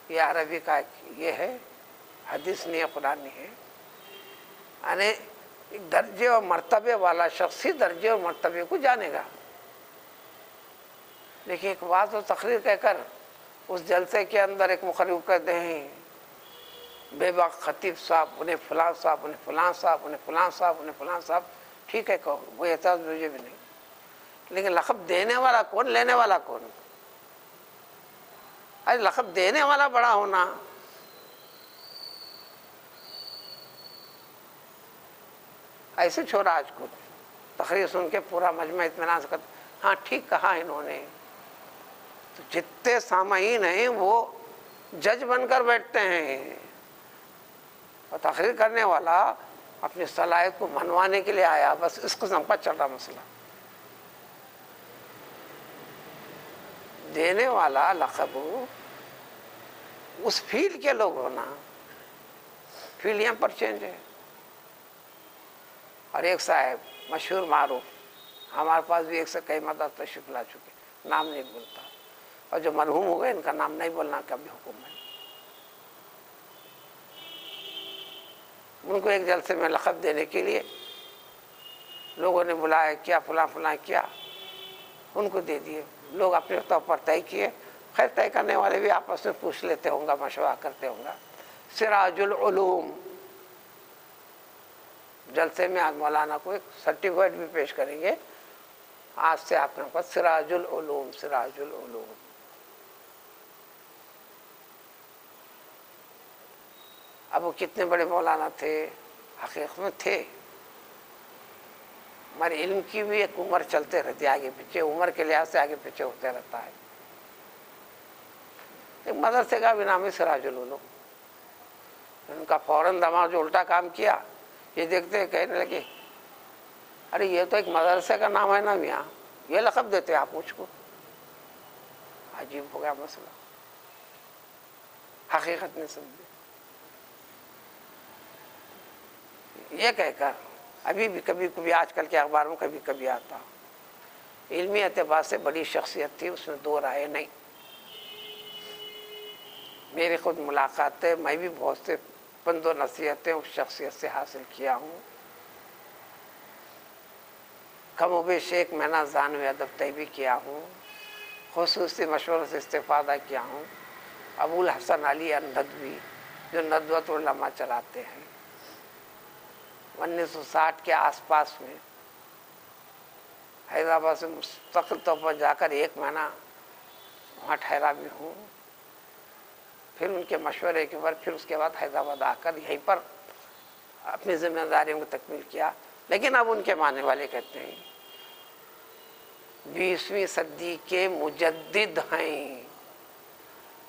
یہ عربی کا یہ ہے، حدیث نہیں ہے، قرآن نہیں ہے، یعنی درجے اور مرتبے والا شخص ہی درجے اور مرتبے کو جانے گا۔ لیکن ایک بات و تقریر کہہ کر اس جلسے کے اندر ایک مقرر کہتے ہیں بے باک خطیب صاحب، انہیں فلاں صاحب، انہیں فلاں صاحب، انہیں فلاں صاحب، انہیں فلاں صاحب، ٹھیک ہے کہو، وہ اعتراض مجھے بھی نہیں، لیکن لقب دینے والا کون، لینے والا کون؟ ارے لقب دینے والا بڑا ہونا، ایسے چھوڑا آج کو تقریر سن کے پورا مجمع اطمینان سے کرتا، ہاں ٹھیک کہا انہوں نے۔ تو جتنے سامعین ہیں وہ جج بن کر بیٹھتے ہیں، اور تقریر کرنے والا اپنی صلاحیت کو منوانے کے لیے آیا، بس اس قسم کا چل رہا مسئلہ۔ دینے والا لقب اس فیلڈ کے لوگ ہونا، فیلڈ یہاں پر چینج ہے۔ اور ایک صاحب مشہور معروف، ہمارے پاس بھی ایک سے کئی مدد تشریف لا چکے، نام نہیں بولتا، اور جو مرحوم ہو گئے ان کا نام نہیں بولنا کا بھی حکم ہے۔ ان کو ایک جلسے میں لقب دینے کے لیے لوگوں نے بلایا، کیا فلاں فلاں کیا، ان کو دے دیے، لوگ اپنے طور پر طے کیے، خیر طے کرنے والے بھی آپس میں پوچھ لیتے ہوں گا، مشورہ کرتے ہوں گا۔ سراج العلوم جلسے میں آج مولانا کو ایک سرٹیفکیٹ بھی پیش کریں گے، آج سے آپ کے پاس سراج العلوم، سراج العلوم۔ اب وہ کتنے بڑے مولانا تھے، حقیقت میں تھے، ہمارے علم کی بھی ایک عمر چلتے رہتی ہے، آگے پیچھے عمر کے لحاظ سے آگے پیچھے ہوتے رہتا ہے۔ ایک مدرسے کا بھی نام ہے سراج العلوم، ان کا فوراً دماغ جو الٹا کام کیا، یہ دیکھتے کہنے لگے ارے یہ تو ایک مدرسے کا نام ہے نا میاں، یہ لقب دیتے آپ مجھ کو، عجیب ہو گیا مسئلہ، حقیقت نہیں سمجھے۔ یہ کہہ کر ابھی بھی کبھی کبھی آج کل کے اخبار میں کبھی کبھی آتا، علمی اعتبار سے بڑی شخصیت تھی، اس میں دو رائے نہیں۔ میری خود ملاقاتیں، میں بھی بہت سے پند و نصیحتیں اس شخصیت سے حاصل کیا ہوں، کم و بیش ایک مہینہ زانو ادب طے بھی کیا ہوں، خصوصی مشوروں سے استفادہ کیا ہوں۔ ابو الحسن علی الندوی جو ندوۃ العلماء چلاتے ہیں، 1960 کے آس پاس میں حیدرآباد سے مستقل طور پر جا کر ایک مہینہ وہاں ٹھہرا بھی ہوں، پھر ان کے مشورے کے بعد پھر اس کے بعد حیدرآباد آ کر یہیں پر اپنی ذمہ داریوں کو تکمیل کیا۔ لیکن اب ان کے ماننے والے کہتے ہیں 20ویں صدی کے مجدد ہیں۔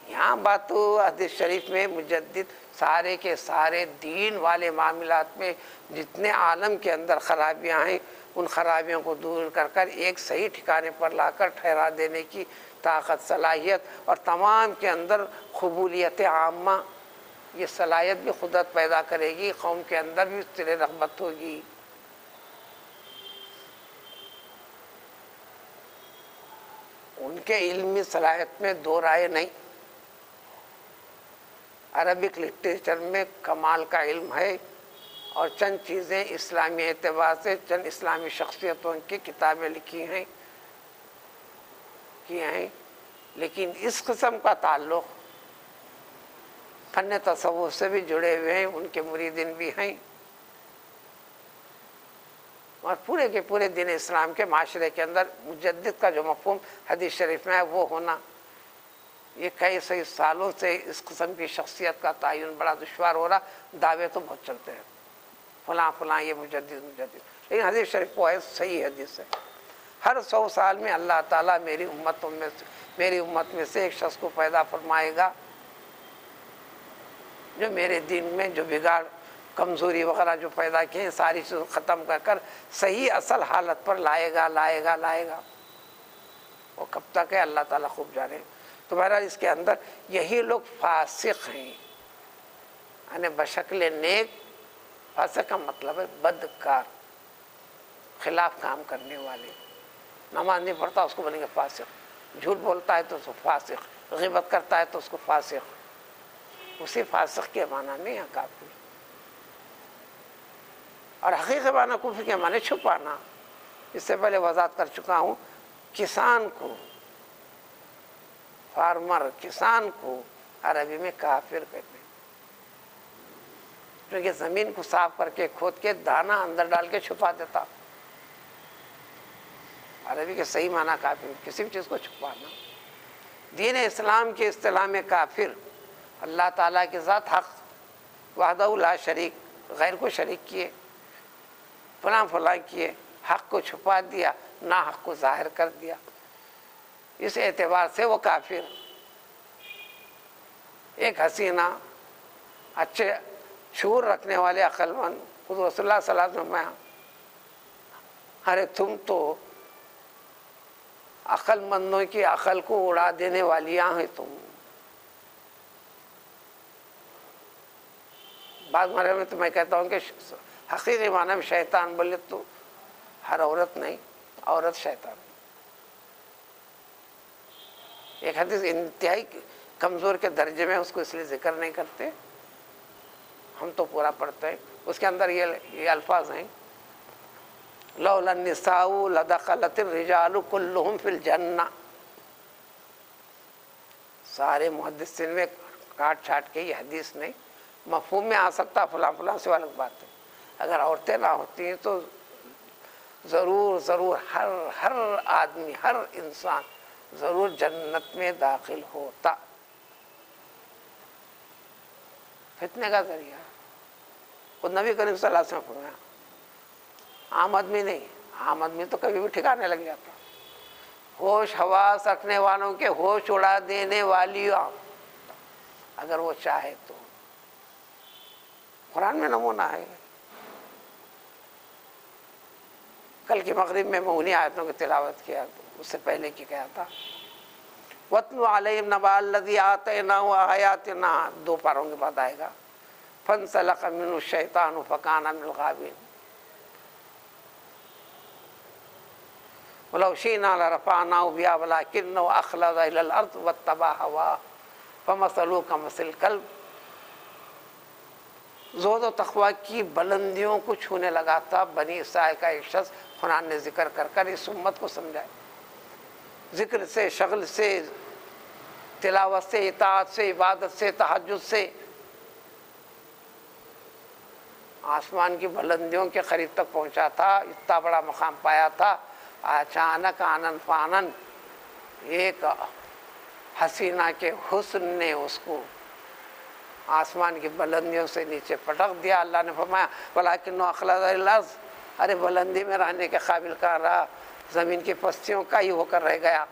یہاں بات تو حدیث شریف میں مجدد سارے کے سارے دین والے معاملات میں جتنے عالم کے اندر خرابیاں ہیں، ان خرابیوں کو دور کر کر ایک صحیح ٹھکانے پر لا کر ٹھہرا دینے کی طاقت، صلاحیت، اور تمام کے اندر قبولیت عامہ، یہ صلاحیت بھی قدرت پیدا کرے گی، قوم کے اندر بھی اس طرح رغبت ہوگی۔ ان کے علمی صلاحیت میں دو رائے نہیں، عربک لٹریچر میں کمال کا علم ہے، اور چند چیزیں اسلامی اعتبار سے چند اسلامی شخصیتوں کی کتابیں لکھی ہیں لیکن اس قسم کا تعلق فن تصوف سے بھی جڑے ہوئے ہیں، ان کے مریدین بھی ہیں، اور پورے کے پورے دین اسلام کے معاشرے کے اندر مجدد کا جو مفہوم حدیث شریف میں ہے وہ ہونا، یہ کئی صحیح سالوں سے اس قسم کی شخصیت کا تعین بڑا دشوار ہو رہا، دعوے تو بہت چلتے ہیں فلاں فلاں یہ مجدد مجدد، لیکن حدیث شریف وہ ہے صحیح حدیث ہے، ہر 100 سال میں اللہ تعالیٰ میری امت میں سے ایک شخص کو پیدا فرمائے گا جو میرے دین میں جو بگاڑ کمزوری وغیرہ جو پیدا کیے ہیں ساری چیزوں ختم کر کر صحیح اصل حالت پر لائے گا لائے گا لائے گا. وہ کب تک ہے اللہ تعالیٰ خوب جانے. تو بہرحال اس کے اندر یہی لوگ فاسق ہیں، یعنی بشکل نیک. فاسق کا مطلب ہے بدکار، خلاف کام کرنے والے. نماز نہیں پڑھتا اس کو بولیں گے فاسق، جھوٹ بولتا ہے تو اس کو فاسق، غیبت کرتا ہے تو اس کو فاسق. اسی فاسق کے معنی نہیں ہے کافر. اور حقیقی معنی کفر کے معنی چھپانا. اس سے پہلے وضاحت کر چکا ہوں، کسان کو، فارمر کسان کو عربی میں کافر کہتے ہیں، کیونکہ زمین کو صاف کر کے کھود کے دانہ اندر ڈال کے چھپا دیتا. عربی کے صحیح معنی کافر، کسی بھی چیز کو چھپانا. دین اسلام کے اصطلاح میں کافر اللہ تعالیٰ کے ذات حق وحدہ لا شریک، غیر کو شریک کیے، فلاں فلاں کیے، حق کو چھپا دیا، نا حق کو ظاہر کر دیا. اس اعتبار سے وہ کافر. ایک حسینہ اچھے شعور رکھنے والے عقل مند خود رسول اللہ صلی اللہ علیہ وسلم میں، ارے تم تو عقل مندوں کی عقل کو اڑا دینے والیاں ہیں تم. بعض مرحلے میں تو میں کہتا ہوں کہ حقیقی معنی میں شیطان بولے تو ہر عورت نہیں، عورت شیطان. ایک حدیث انتہائی کمزور کے درجے میں، اس کو اس لیے ذکر نہیں کرتے، ہم تو پورا پڑھتے ہیں. اس کے اندر یہ الفاظ ہیں، لولا النساء لدخلت الرجال كلهم في الجنہ. سارے محدثین میں کاٹ چھاٹ کے یہ حدیث نہیں، مفہوم میں آ سکتا فلاں فلاں سے الگ بات ہے. اگر عورتیں نہ ہوتی ہیں تو ضرور ضرور ہر آدمی، ہر انسان ضرور جنت میں داخل ہوتا. فتنے کا ذریعہ خود نبی کریم صلی اللہ علیہ وسلم فرمایا. عام آدمی نہیں، عام آدمی تو کبھی بھی ٹھکانے لگ جاتا. ہوش حواس رکھنے والوں کے ہوش اڑا دینے والی اگر وہ چاہے تو. قرآن میں نمونہ ہے. کل کی مغرب میں انہی آیتوں کی تلاوت کیا، اس سے پہلے کی کیا تھا، وَاتْلُ عَلَيْهِمْ نَبَأَ الَّذِي آتَيْنَاهُ آيَاتِنَا، 2 پاروں کے بعد آئے گا. فَانْسَلَخَ مِنْهُ الشَّيْطَانُ فَكَانَ مِنَ الْغَاوِينَ وَلَوْ شِئْنَا لَرَفَعْنَاهُ بِهَا وَلَكِنَّهُ أَخْلَدَ إِلَى الْأَرْضِ وَاتَّبَعَ هَوَاهُ فَمَثَلُهُ كَمَثَلِ الْكَلْبِ. زہد و تقویٰ کی بلندیوں کو چھونے لگا تھا بنی اسرائیل کا ایک شخص. قرآن نے ذکر کر کر اس امت کو سمجھائے. ذکر سے، شغل سے، تلاوت سے، اطاعت سے، عبادت سے، تہجد سے آسمان کی بلندیوں کے قریب تک پہنچا تھا. اتنا بڑا مقام پایا تھا. اچانک آنن فانن ایک حسینہ کے حسن نے اس کو آسمان کی بلندیوں سے نیچے پٹک دیا. اللہ نے فرمایا وَلَكِنَّهُ أَخْلَدَ إِلَى الْأَرْضِ، ارے بلندی میں رہنے کے قابل کہاں رہا، زمین کی پستیوں کا ہی ہو کر رہ گیا.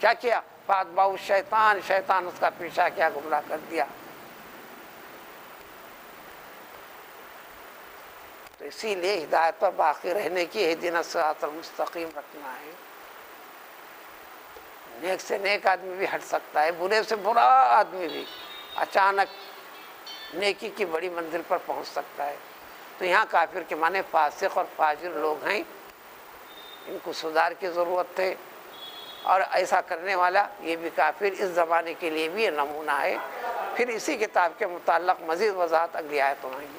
کیا کیا؟ فَأَتْبَعَهُ الشَّيْطَانُ، شیطان اس کا پیچھا کیا، گمراہ کر دیا. تو اسی لیے ہدایت پر باقی رہنے کی اہدنا الصراط المستقیم رکھنا ہے. نیک سے نیک آدمی بھی ہٹ سکتا ہے، برے سے برا آدمی بھی اچانک نیکی کی بڑی منزل پر پہنچ سکتا ہے. تو یہاں کافر کے معنی فاسق اور فاجر لوگ ہیں، ان کو سدھار کی ضرورت ہے. اور ایسا کرنے والا یہ بھی کافر اس زمانے کے لیے بھی یہ نمونہ ہے. پھر اسی کتاب کے متعلق مزید وضاحت اگلی آیتوں میں آئیں گی.